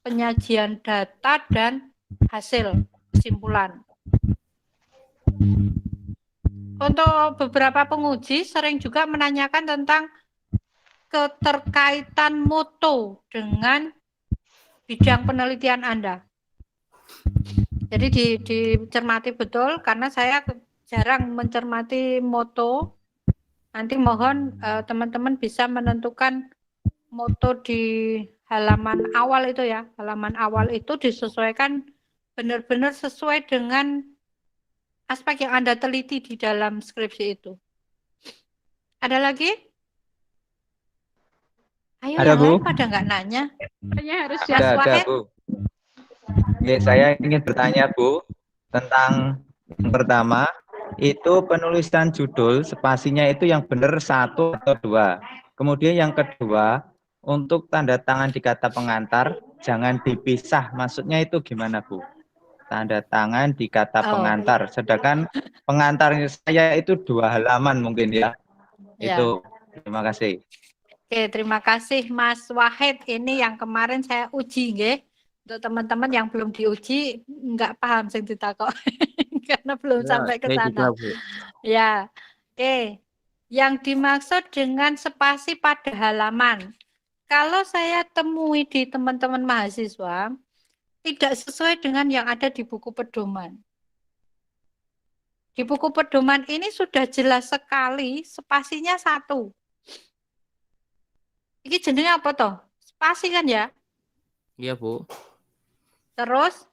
penyajian data dan hasil kesimpulan. Untuk beberapa penguji sering juga menanyakan tentang keterkaitan moto dengan bidang penelitian Anda. Jadi dicermati betul karena saya jarang mencermati moto. Nanti mohon teman-teman bisa menentukan moto di halaman awal itu ya. Halaman awal itu disesuaikan benar-benar sesuai dengan aspek yang Anda teliti di dalam skripsi itu. Ada lagi? Ayo Ada, yang Bu. lain pada nggak nanya. Hanya harus Mas Ada, Wahid? Bu. Oke, saya ingin bertanya, Bu, tentang yang pertama, itu penulisan judul, spasinya itu yang benar 1 atau 2. Kemudian yang kedua, untuk tanda tangan di kata pengantar, jangan dipisah. Maksudnya itu gimana, Bu? Tanda tangan di kata Oh. pengantar. Sedangkan pengantarnya saya itu 2 halaman mungkin ya. Ya. Itu. Terima kasih. Oke, terima kasih Mas Wahid. Ini yang kemarin saya uji, nggih. Untuk teman-teman yang belum diuji, nggak paham sing ditakok. Karena belum sampai ke saya sana. juga, Bu. Ya, oke. Yang dimaksud dengan spasi pada halaman. Kalau saya temui di teman-teman mahasiswa, tidak sesuai dengan yang ada di buku pedoman. Di buku pedoman ini sudah jelas sekali spasinya 1. Ini jenisnya apa toh? Spasi kan ya? Iya, Bu. Terus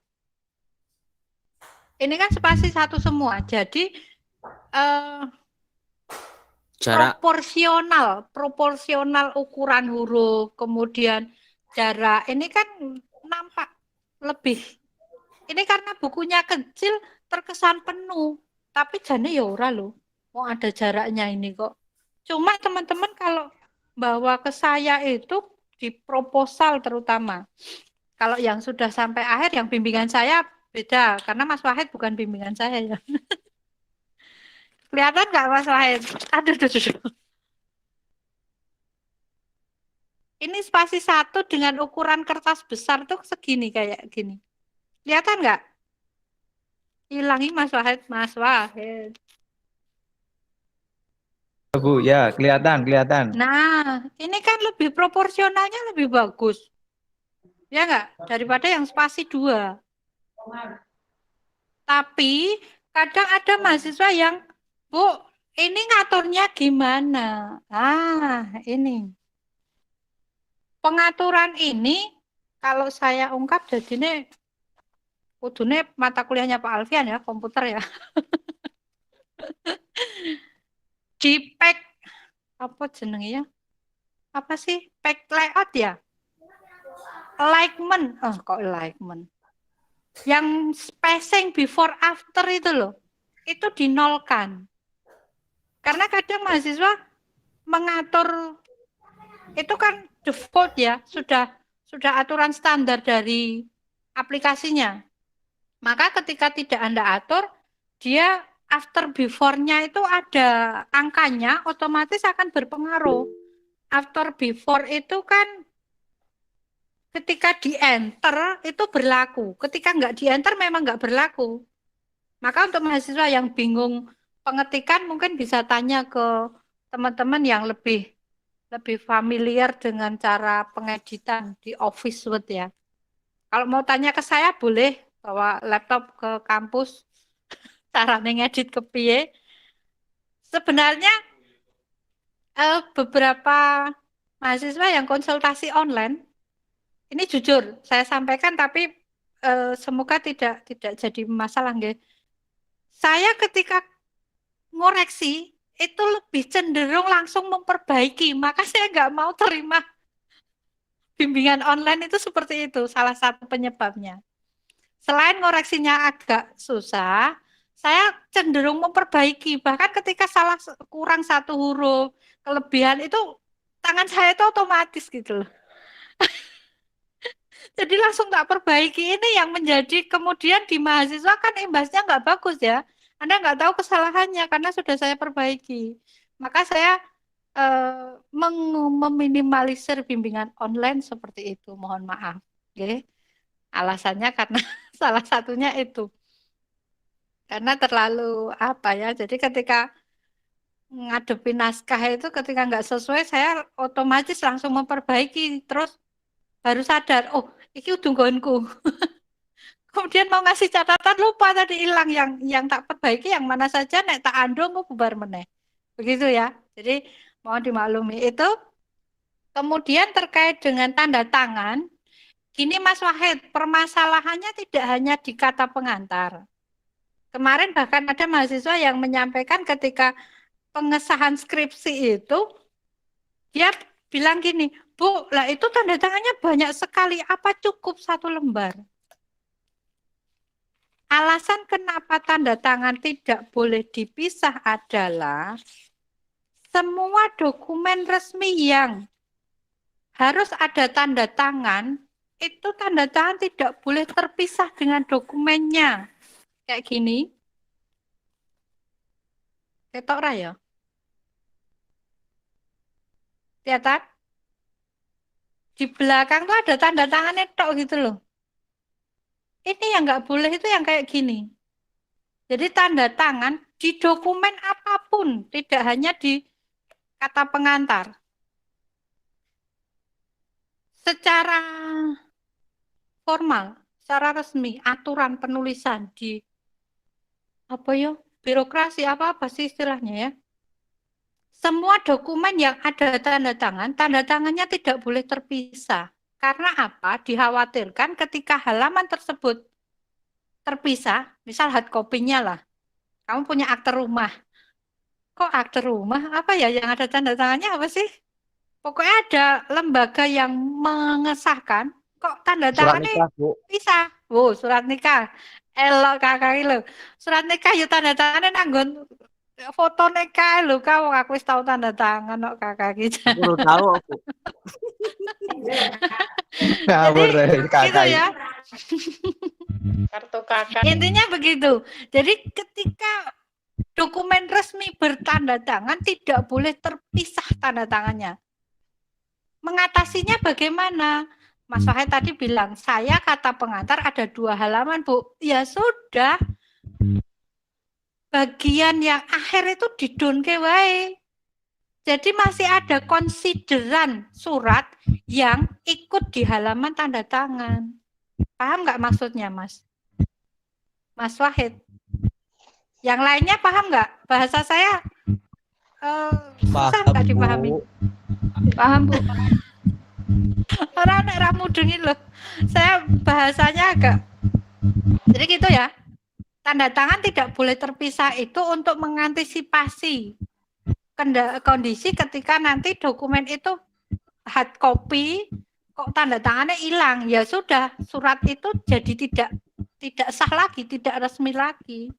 ini kan spasi 1 semua. Jadi Jarak. proporsional ukuran huruf, kemudian jarak. Ini kan nampak lebih. Ini karena bukunya kecil terkesan penuh. Tapi jane ya ora loh. Mau ada jaraknya ini kok. Cuma teman-teman kalau bawa ke saya itu di proposal terutama. Kalau yang sudah sampai akhir, yang bimbingan saya beda. Karena Mas Wahid bukan bimbingan saya ya. Kelihatan nggak Mas Wahid? Aduh. Ini spasi 1 dengan ukuran kertas besar tuh segini kayak gini. Kelihatan nggak? Hilangi Mas Wahid, Mas Wahid. Bu, ya, kelihatan. Nah, ini kan lebih proporsionalnya lebih bagus. Ya nggak? Daripada yang spasi 2. Tapi kadang ada mahasiswa yang, Bu, ini ngaturnya gimana? Ini. Pengaturan ini, kalau saya ungkap jadi ini, kudune mata kuliahnya Pak Alfian ya, komputer ya. Di pack apa jenenge ya? Apa sih? Pack layout ya? Alignment. Oh, kok alignment? Yang spacing before after itu loh. Itu dinolkan. Karena kadang mahasiswa mengatur itu kan default ya, sudah sudah aturan standar dari aplikasinya. Maka ketika tidak Anda atur, dia after before-nya itu ada angkanya, otomatis akan berpengaruh. After before itu kan ketika di enter itu berlaku, ketika nggak di enter memang nggak berlaku. Maka untuk mahasiswa yang bingung pengetikan mungkin bisa tanya ke teman-teman yang lebih familiar dengan cara pengeditan di Office Word ya. Kalau mau tanya ke saya boleh bawa laptop ke kampus, cara ngedit ke piye. Sebenarnya beberapa mahasiswa yang konsultasi online, ini jujur saya sampaikan tapi semoga tidak jadi masalah nggih. Saya ketika ngoreksi itu lebih cenderung langsung memperbaiki, maka saya nggak mau terima bimbingan online itu seperti itu, salah satu penyebabnya. Selain ngoreksinya agak susah, saya cenderung memperbaiki, bahkan ketika salah kurang satu huruf, kelebihan itu tangan saya itu otomatis gitu loh. Jadi langsung tak perbaiki, ini yang menjadi kemudian di mahasiswa kan imbasnya nggak bagus ya. Anda nggak tahu kesalahannya karena sudah saya perbaiki. Maka saya meminimalisir bimbingan online seperti itu. Mohon maaf. Okay. Alasannya karena salah satunya itu. Karena terlalu apa ya, jadi ketika ngadepi naskah itu ketika nggak sesuai, saya otomatis langsung memperbaiki. Terus baru sadar, oh ini udunggonku. Kemudian mau ngasih catatan lupa tadi hilang yang tak perbaiki yang mana saja nek tak andong mau bubar meneh. Begitu ya. Jadi mohon dimaklumi itu. Kemudian terkait dengan tanda tangan, gini Mas Wahid, permasalahannya tidak hanya di kata pengantar. Kemarin bahkan ada mahasiswa yang menyampaikan ketika pengesahan skripsi itu dia bilang gini, Bu, lah itu tanda tangannya banyak sekali, apa cukup satu lembar? Alasan kenapa tanda tangan tidak boleh dipisah adalah semua dokumen resmi yang harus ada tanda tangan, itu tanda tangan tidak boleh terpisah dengan dokumennya. Kayak gini. Ketok ra ya? Kelihatan? Di belakang tuh ada tanda tangannya tok gitu loh. Ini yang nggak boleh itu yang kayak gini. Jadi tanda tangan di dokumen apapun, tidak hanya di kata pengantar. Secara formal, secara resmi, aturan penulisan di apa ya, birokrasi apa sih istilahnya ya. Semua dokumen yang ada tanda tangannya tidak boleh terpisah. Karena apa? Dikhawatirkan ketika halaman tersebut terpisah, misal hard copy-nya lah. Kamu punya akte rumah. Kok akte rumah? Apa ya yang ada tanda tangannya apa sih? Pokoknya ada lembaga yang mengesahkan. Kok tanda Surat tangannya nikah, Bu. bisa? Wow, surat nikah. Elok kakak lo. Surat nikah ya tanda tangannya nanggon foto nikah lo. Kau aku wis tahu tanda tangan kok kakak gitu. Aku baru tahu, Bu. Ngawur Gitu kakak. ya. Kartu kakak. Intinya begitu. Jadi ketika dokumen resmi bertanda tangan tidak boleh terpisah tanda tangannya. Mengatasinya bagaimana? Mas Wahid tadi bilang, saya kata pengantar ada 2 halaman, Bu. Ya sudah. Bagian yang akhir itu didonke wae. Jadi masih ada konsideran surat yang ikut di halaman tanda tangan. Paham nggak maksudnya, Mas? Mas Wahid? Yang lainnya paham nggak? Bahasa saya susah nggak dipahami? Paham, Bu. Orang anak ramu dengin loh. Saya bahasanya agak. Jadi gitu ya. Tanda tangan tidak boleh terpisah itu untuk mengantisipasi kondisi ketika nanti dokumen itu hard copy, kok tanda tangannya hilang. Ya sudah, surat itu jadi tidak sah lagi, tidak resmi lagi.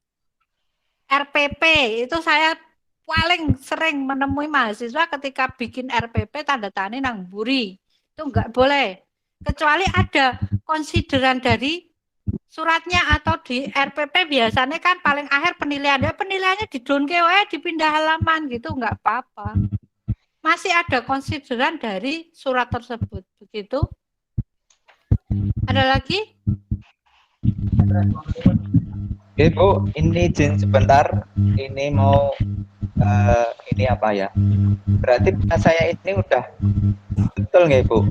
RPP itu saya paling sering menemui mahasiswa ketika bikin RPP tanda tangannya nang mburi. Itu enggak boleh. Kecuali ada konsideran dari suratnya atau di RPP biasanya kan paling akhir penilaian. Ya penilaiannya di down KOE dipindah halaman gitu nggak apa-apa. Masih ada konsideran dari surat tersebut. Begitu. Ada lagi? Oke Bu, ini izin sebentar. Ini mau ini apa ya? Berarti saya ini udah betul nggak Bu?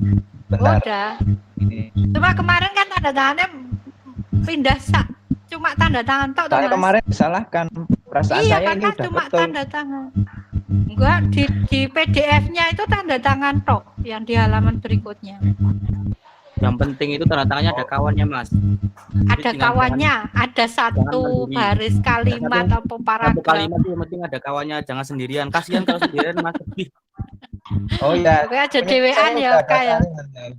Bentar. Udah. Ini. Cuma kemarin kan tanda tangannya pindah cuma tanda tangan tok Saya kemarin disalahkan. Perasaan iya, saya ini karena udah cuma betul. tanda tangan. Enggak, di PDF-nya itu tanda tangan tok yang di halaman berikutnya. Yang penting itu tanda tangannya ada kawannya, Mas. Ada kawannya, ada satu mandiri. baris kalimat atau Satu paragraf. kalimat itu yang penting ada kawannya, jangan sendirian. Kasihan kalau sendirian Mas. Oh iya. Oke, aja Ini dewean saya ya, udah Kak ya. daftarin.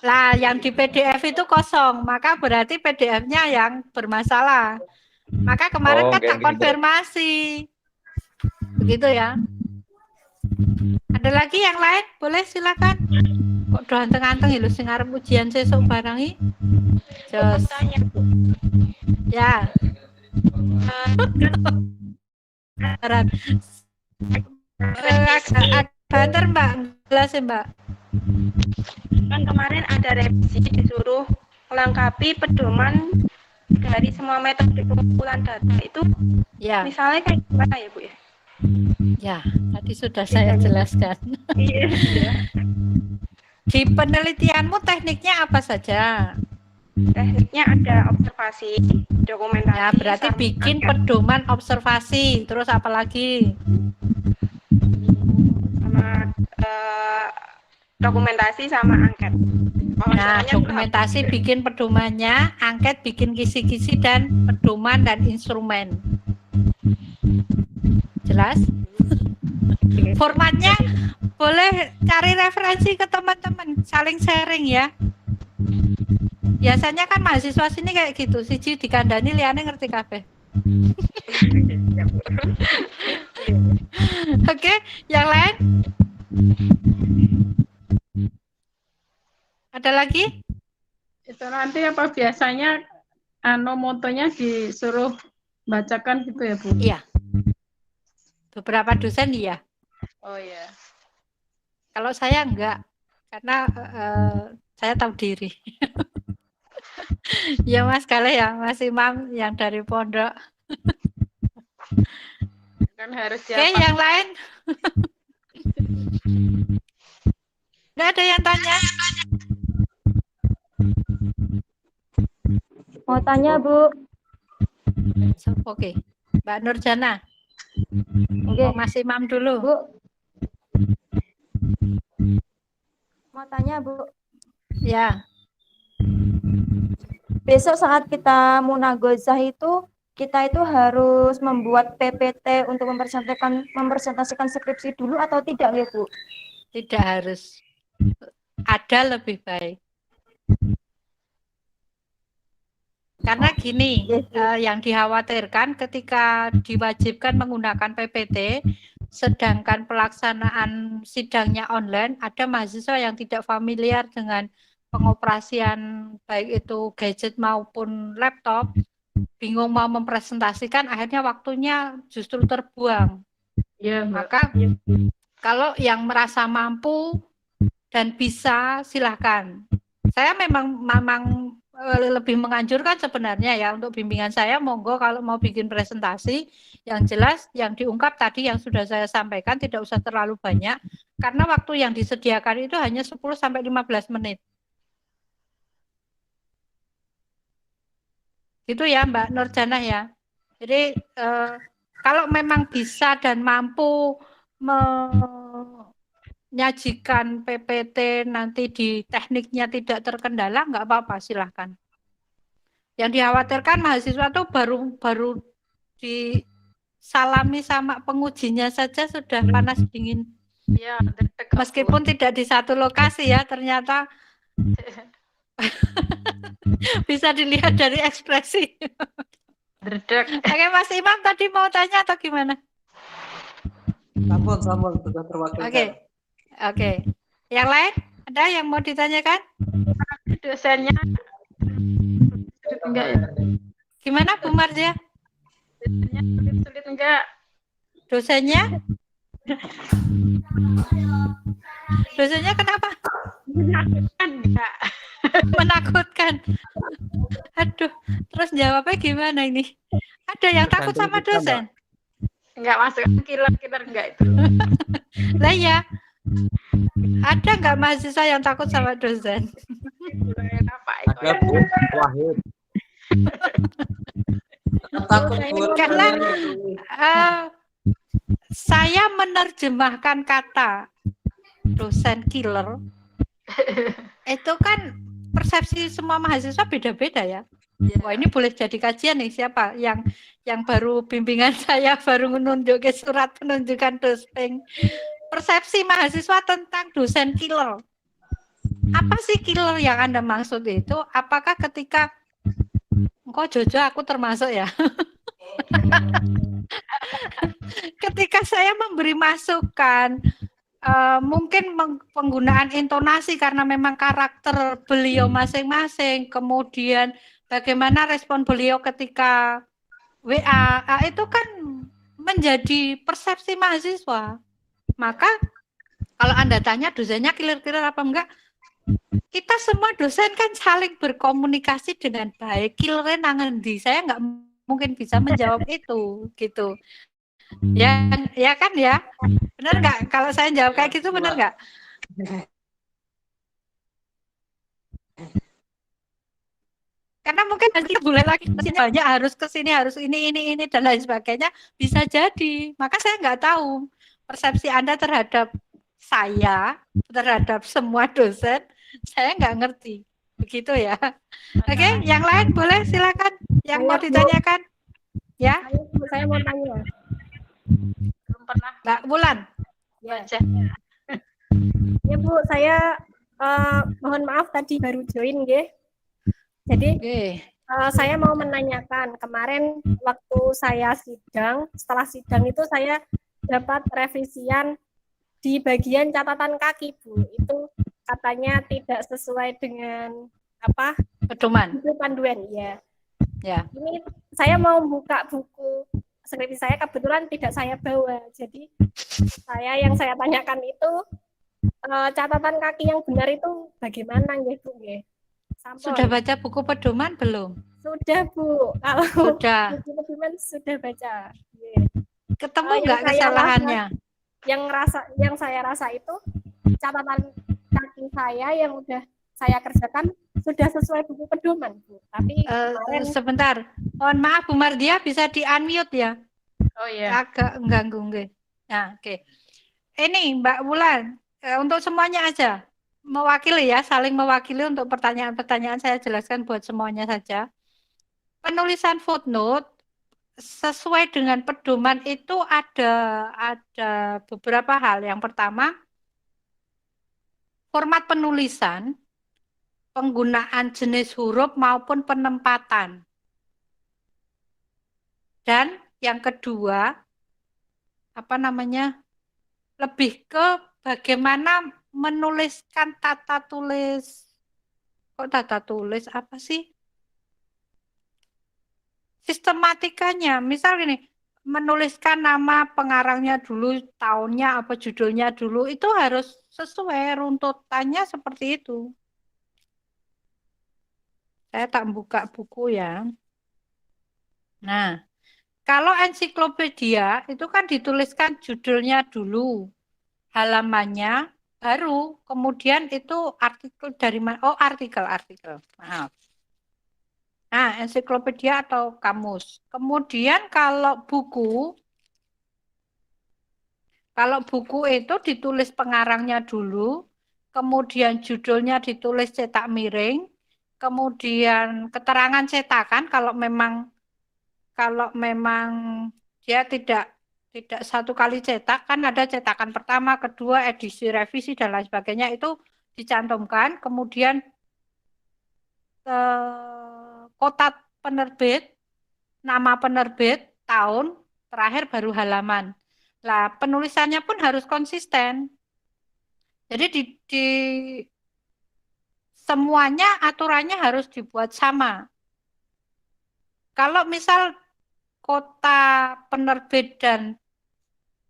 Lah, yang di PDF itu kosong, maka berarti PDF-nya yang bermasalah. Maka kemarin kan oke, tak gitu. konfirmasi. Begitu ya. Ada lagi yang lain? Boleh silakan. Kok udah anteng-anteng ya lu sing arep ujian sesuk barangi. Jos. Ya. Beneran. Banter Mbak, jelas ya Mbak. Kan kemarin ada revisi disuruh melengkapi pedoman dari semua metode pengumpulan data itu, Ya, misalnya kayak gimana ya Bu ya? ya. Tadi sudah saya jelaskan. Iya. Di penelitianmu tekniknya apa saja? Tekniknya ada observasi, dokumentasi. Ya, berarti sama bikin angket. pedoman observasi. Terus apa lagi? Sama dokumentasi sama angket. Nah, Wawancaranya dokumentasi bikin pedomannya, angket bikin kisi-kisi dan pedoman dan instrumen. Jelas? Formatnya boleh cari referensi ke teman-teman, saling sharing ya. Biasanya kan mahasiswa sini kayak gitu, siji dikandani liane ngerti kabeh. Oke, yang lain? Ada lagi? Itu nanti apa biasanya motonya disuruh bacakan gitu ya Bu? Iya. Beberapa dosen iya. Oh iya. Kalau saya enggak, karena saya tahu diri. Ya Mas Kale ya, Mas Imam yang dari pondok. Kan harus Oke, siapa? yang lain? Enggak ada yang tanya? Mau tanya, Bu. Oke, Mbak Nurjana. Oke, Mas Imam dulu. Bu. Mau tanya, Bu. Ya, Besok saat kita munagozah itu, kita itu harus membuat PPT untuk mempresentasikan skripsi dulu atau tidak, ya, Bu? tidak harus. Ada lebih baik. Karena gini, yang dikhawatirkan ketika diwajibkan menggunakan PPT, sedangkan pelaksanaan sidangnya online, ada mahasiswa yang tidak familiar dengan pengoperasian baik itu gadget maupun laptop, bingung mau mempresentasikan, akhirnya waktunya justru terbuang. Iya, Mbak. Maka kalau yang merasa mampu dan bisa, silahkan. Saya memang lebih menganjurkan sebenarnya ya untuk bimbingan saya, monggo kalau mau bikin presentasi yang jelas, yang diungkap tadi yang sudah saya sampaikan tidak usah terlalu banyak, karena waktu yang disediakan itu hanya 10-15 menit. Gitu ya Mbak Nurjana ya. Jadi kalau memang bisa dan mampu menyajikan PPT nanti di tekniknya tidak terkendala, nggak apa-apa, silahkan. Yang dikhawatirkan mahasiswa tuh baru disalami sama pengujinya saja sudah panas dingin. Iya, deg-deg, Bu. Meskipun tidak di satu lokasi ya, ternyata bisa dilihat dari ekspresi. Deg-deg. Oke, Mas Imam tadi mau tanya atau gimana? Sambung, sudah terwakilkan. Oke. Yang lain? Ada yang mau ditanyakan? Dosennya sulit enggak ya? Gimana Bu Marja? Dosennya sulit enggak? Dosennya? Dosennya kenapa? Menakutkan enggak? Menakutkan. Aduh, terus jawabnya gimana ini? Ada yang takut sama dosen? Enggak masuk killer enggak itu? Lah ya, ada nggak mahasiswa yang takut sama dosen? Apa itu? Ada Bu Wahid. Takut Bu. Karena saya menerjemahkan kata dosen killer itu kan persepsi semua mahasiswa beda-beda ya. Wah, ini boleh jadi kajian nih, siapa yang baru bimbingan saya baru menunjuk ke surat penunjukan dosen. Persepsi mahasiswa tentang dosen killer. Apa sih killer yang Anda maksud itu? Apakah ketika kok Jojo aku termasuk ya? Ketika saya memberi masukan, mungkin penggunaan intonasi karena memang karakter beliau masing-masing, kemudian bagaimana respon beliau ketika WA, itu kan menjadi persepsi mahasiswa. Maka kalau Anda tanya dosennya killer-killer apa enggak, kita semua dosen kan saling berkomunikasi dengan baik. Killernya nangendi, saya nggak mungkin bisa menjawab itu, gitu. Ya kan ya, benar nggak? Kalau saya jawab kayak gitu benar nggak? Karena mungkin nanti boleh lagi banyak harus ke sini, harus ini dan lain sebagainya, bisa jadi. Maka saya nggak tahu persepsi Anda terhadap saya, terhadap semua dosen, saya nggak ngerti. Begitu ya. Oke, yang lain boleh silakan. Yang mau ditanyakan, ya? Saya mau tanya. Belum pernah Mbak Wulan. baca. Ya Bu, saya mohon maaf tadi baru join nggih. Jadi saya mau menanyakan, kemarin waktu saya sidang, setelah sidang itu saya dapat revisian di bagian catatan kaki, Bu. Itu katanya tidak sesuai dengan apa? Pedoman. Buku panduan, ya. Ya. Ini saya mau buka buku skripsi saya, kebetulan tidak saya bawa. Jadi yang saya tanyakan itu catatan kaki yang benar itu bagaimana nggih, Bu, nggih? Sudah baca buku pedoman belum? Sudah, Bu. Kalau sudah. buku pedoman sudah baca. Yeah. Ketemu nggak kesalahannya? Yang saya rasa itu catatan kaki saya yang udah saya kerjakan sudah sesuai buku pedoman, Bu. Tapi sebentar. Mohon maaf Bu Mardia, bisa di-unmute ya? Oh iya. Agak mengganggu nggih. Nah, oke. Ini Mbak Wulan, untuk semuanya aja. Mewakili ya, saling mewakili untuk pertanyaan-pertanyaan saya jelaskan buat semuanya saja. Penulisan footnote sesuai dengan pedoman itu ada beberapa hal. Yang pertama, format penulisan, penggunaan jenis huruf maupun penempatan. Dan yang kedua, lebih ke bagaimana menuliskan tata tulis. Kok tata tulis apa sih? Sistematikanya. Misal ini, menuliskan nama pengarangnya dulu, tahunnya apa judulnya dulu, itu harus sesuai runtutannya seperti itu. Saya tak buka buku ya. Nah, kalau ensiklopedia itu kan dituliskan judulnya dulu, halamannya, baru kemudian itu artikel dari mana? Oh, artikel. Maaf. Nah, ensiklopedia atau kamus. Kemudian kalau buku itu ditulis pengarangnya dulu, kemudian judulnya ditulis cetak miring, kemudian keterangan cetakan kalau memang dia tidak satu kali cetak, kan ada cetakan pertama, kedua, edisi, revisi, dan lain sebagainya, itu dicantumkan, kemudian kota penerbit, nama penerbit, tahun, terakhir baru halaman. Nah, penulisannya pun harus konsisten. Jadi semuanya aturannya harus dibuat sama. Kalau misal kota penerbit dan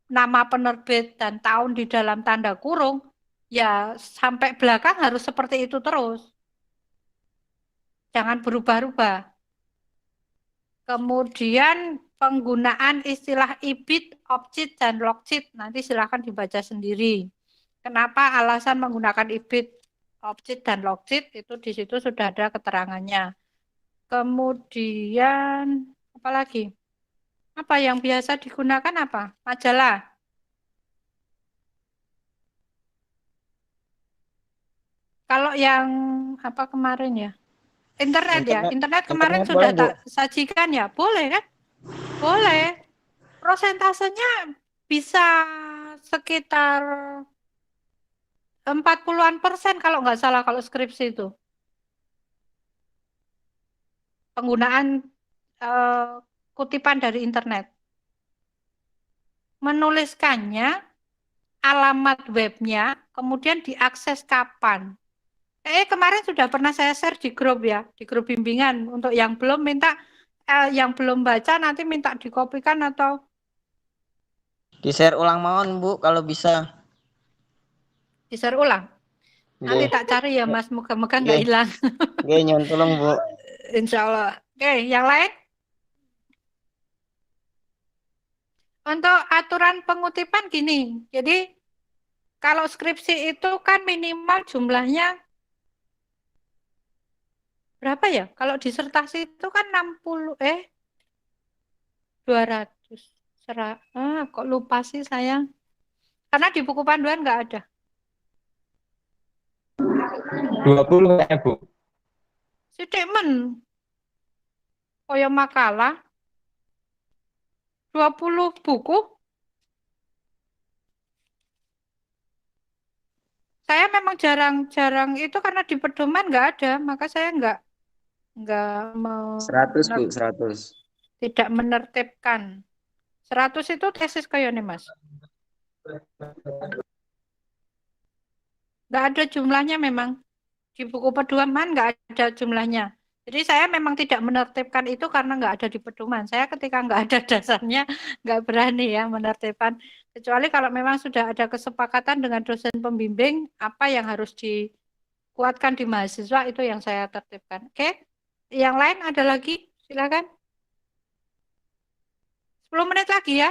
nama penerbit dan tahun di dalam tanda kurung, ya sampai belakang harus seperti itu terus. Jangan berubah-ubah. Kemudian penggunaan istilah IBIT, OBJIT, dan LOGJIT. Nanti silahkan dibaca sendiri. Kenapa alasan menggunakan IBIT, OBJIT, dan LOGJIT, itu di situ sudah ada keterangannya. Kemudian, apa lagi? Apa yang biasa digunakan apa? Majalah. Kalau yang apa kemarin ya? Internet ya, internet kemarin sudah boleh, Bu. tak sajikan ya, boleh kan? Boleh. Prosentasenya bisa sekitar 40-an% kalau nggak salah kalau skripsi itu. Penggunaan kutipan dari internet. Menuliskannya, alamat webnya, kemudian diakses kapan. Kemarin sudah pernah saya share di grup ya, di grup bimbingan. Untuk yang belum minta, yang belum baca nanti minta dikopikan atau di-share ulang mohon Bu kalau bisa. di-share ulang. Nanti tak cari ya Mas, moga-moga nggak hilang. Oke, nyon tolong Bu. Insya Allah. Oke, yang lain? Untuk aturan pengutipan gini, jadi kalau skripsi itu kan minimal jumlahnya berapa ya? Kalau disertasi itu kan 200. Kok lupa sih sayang. Karena di buku panduan nggak ada. 20 kayaknya, Bu. Statement. Koyo makalah. 20 buku. Saya memang jarang itu karena di pedoman nggak ada, maka saya nggak mau 100 Bu, 100. tidak menertibkan. 100 itu tesis kayak nih Mas. Nggak ada jumlahnya memang. Di buku pedoman nggak ada jumlahnya. Jadi saya memang tidak menertibkan itu karena nggak ada di pedoman. Saya ketika nggak ada dasarnya nggak berani ya menertibkan. Kecuali kalau memang sudah ada kesepakatan dengan dosen pembimbing apa yang harus dikuatkan di mahasiswa itu yang saya tertibkan. Oke? Yang lain ada lagi? Silakan. 10 menit lagi ya.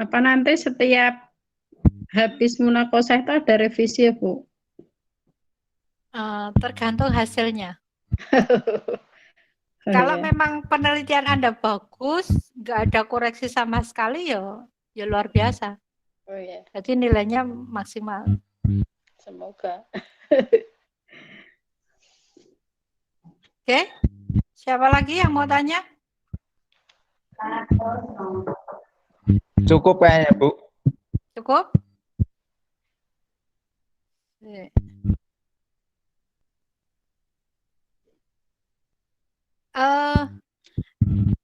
Apa nanti setiap habis munakosah itu ada revisi ya Bu? Tergantung hasilnya. Kalau memang penelitian Anda bagus, nggak ada koreksi sama sekali ya luar biasa. Oh ya, Jadi nilainya maksimal. semoga. Oke, siapa lagi yang mau tanya? Cukup kayaknya, Bu. Cukup?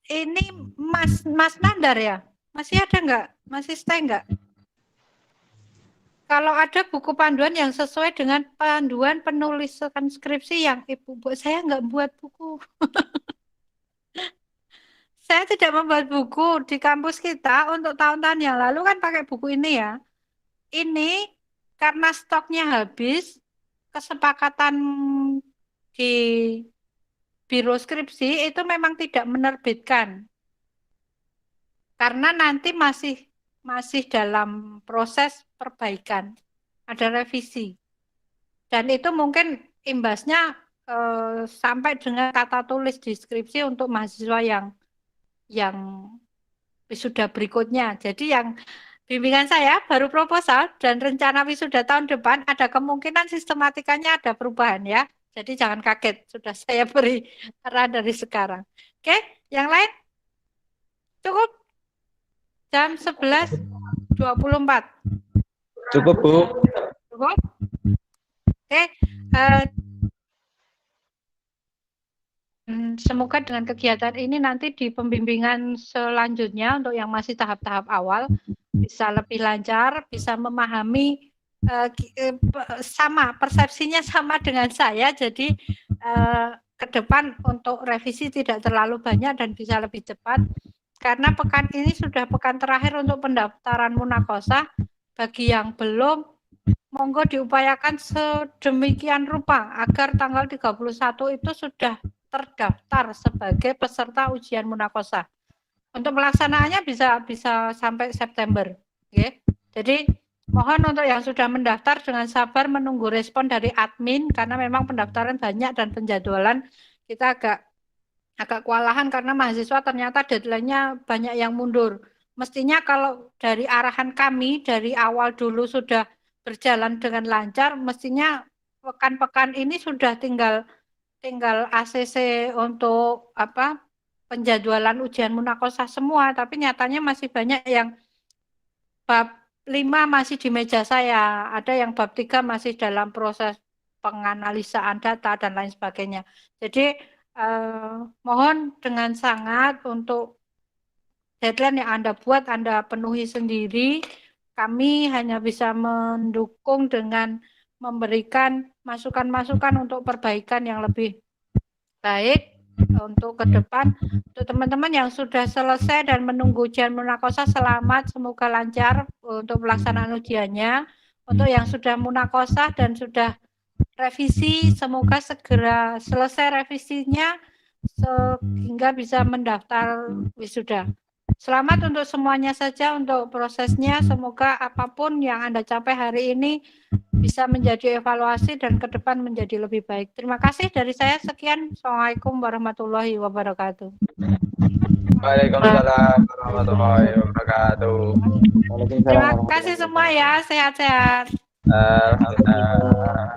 Ini Mas Nandar ya? Masih ada nggak? Masih stay nggak? Kalau ada buku panduan yang sesuai dengan panduan penulisan skripsi yang Ibu buat, saya nggak buat buku. Saya tidak membuat buku di kampus kita untuk tahun-tahun yang lalu kan pakai buku ini ya. Ini karena stoknya habis, kesepakatan di biro skripsi itu memang tidak menerbitkan. Karena nanti masih dalam proses perbaikan, ada revisi. Dan itu mungkin imbasnya sampai dengan kata tulis di skripsi untuk mahasiswa yang wisuda berikutnya. Jadi yang bimbingan saya baru proposal dan rencana wisuda tahun depan ada kemungkinan sistematikanya ada perubahan ya. Jadi jangan kaget, sudah saya beri arahan dari sekarang. Oke, yang lain? Cukup? Jam 11.24. Cukup, Bu. Cukup? Oke. Semoga dengan kegiatan ini nanti di pembimbingan selanjutnya untuk yang masih tahap-tahap awal bisa lebih lancar, bisa memahami sama, persepsinya sama dengan saya, jadi ke depan untuk revisi tidak terlalu banyak dan bisa lebih cepat, karena pekan ini sudah pekan terakhir untuk pendaftaran Munakosa. Bagi yang belum, monggo diupayakan sedemikian rupa agar tanggal 31 itu sudah terdaftar sebagai peserta ujian Munakosa. Untuk pelaksanaannya bisa sampai September. Okay? Jadi mohon untuk yang sudah mendaftar dengan sabar menunggu respon dari admin, karena memang pendaftaran banyak dan penjadwalan kita agak kewalahan karena mahasiswa ternyata deadline-nya banyak yang mundur. Mestinya kalau dari arahan kami dari awal dulu sudah berjalan dengan lancar, mestinya pekan-pekan ini sudah tinggal ACC untuk penjadwalan ujian Munakosa semua, tapi nyatanya masih banyak yang bab 5 masih di meja saya, ada yang bab 3 masih dalam proses penganalisaan data dan lain sebagainya. Jadi mohon dengan sangat untuk deadline yang Anda buat, Anda penuhi sendiri. Kami hanya bisa mendukung dengan memberikan masukan-masukan untuk perbaikan yang lebih baik untuk ke depan. Untuk teman-teman yang sudah selesai dan menunggu ujian Munakosa, selamat, semoga lancar untuk pelaksanaan ujiannya. Untuk yang sudah Munakosa dan sudah revisi, semoga segera selesai revisinya sehingga bisa mendaftar wisuda. Selamat untuk semuanya saja untuk prosesnya. Semoga apapun yang Anda capai hari ini bisa menjadi evaluasi dan ke depan menjadi lebih baik. Terima kasih dari saya. Sekian. Assalamualaikum warahmatullahi wabarakatuh. Waalaikumsalam warahmatullahi wabarakatuh. Terima kasih semua ya. Sehat-sehat. Alhamdulillah.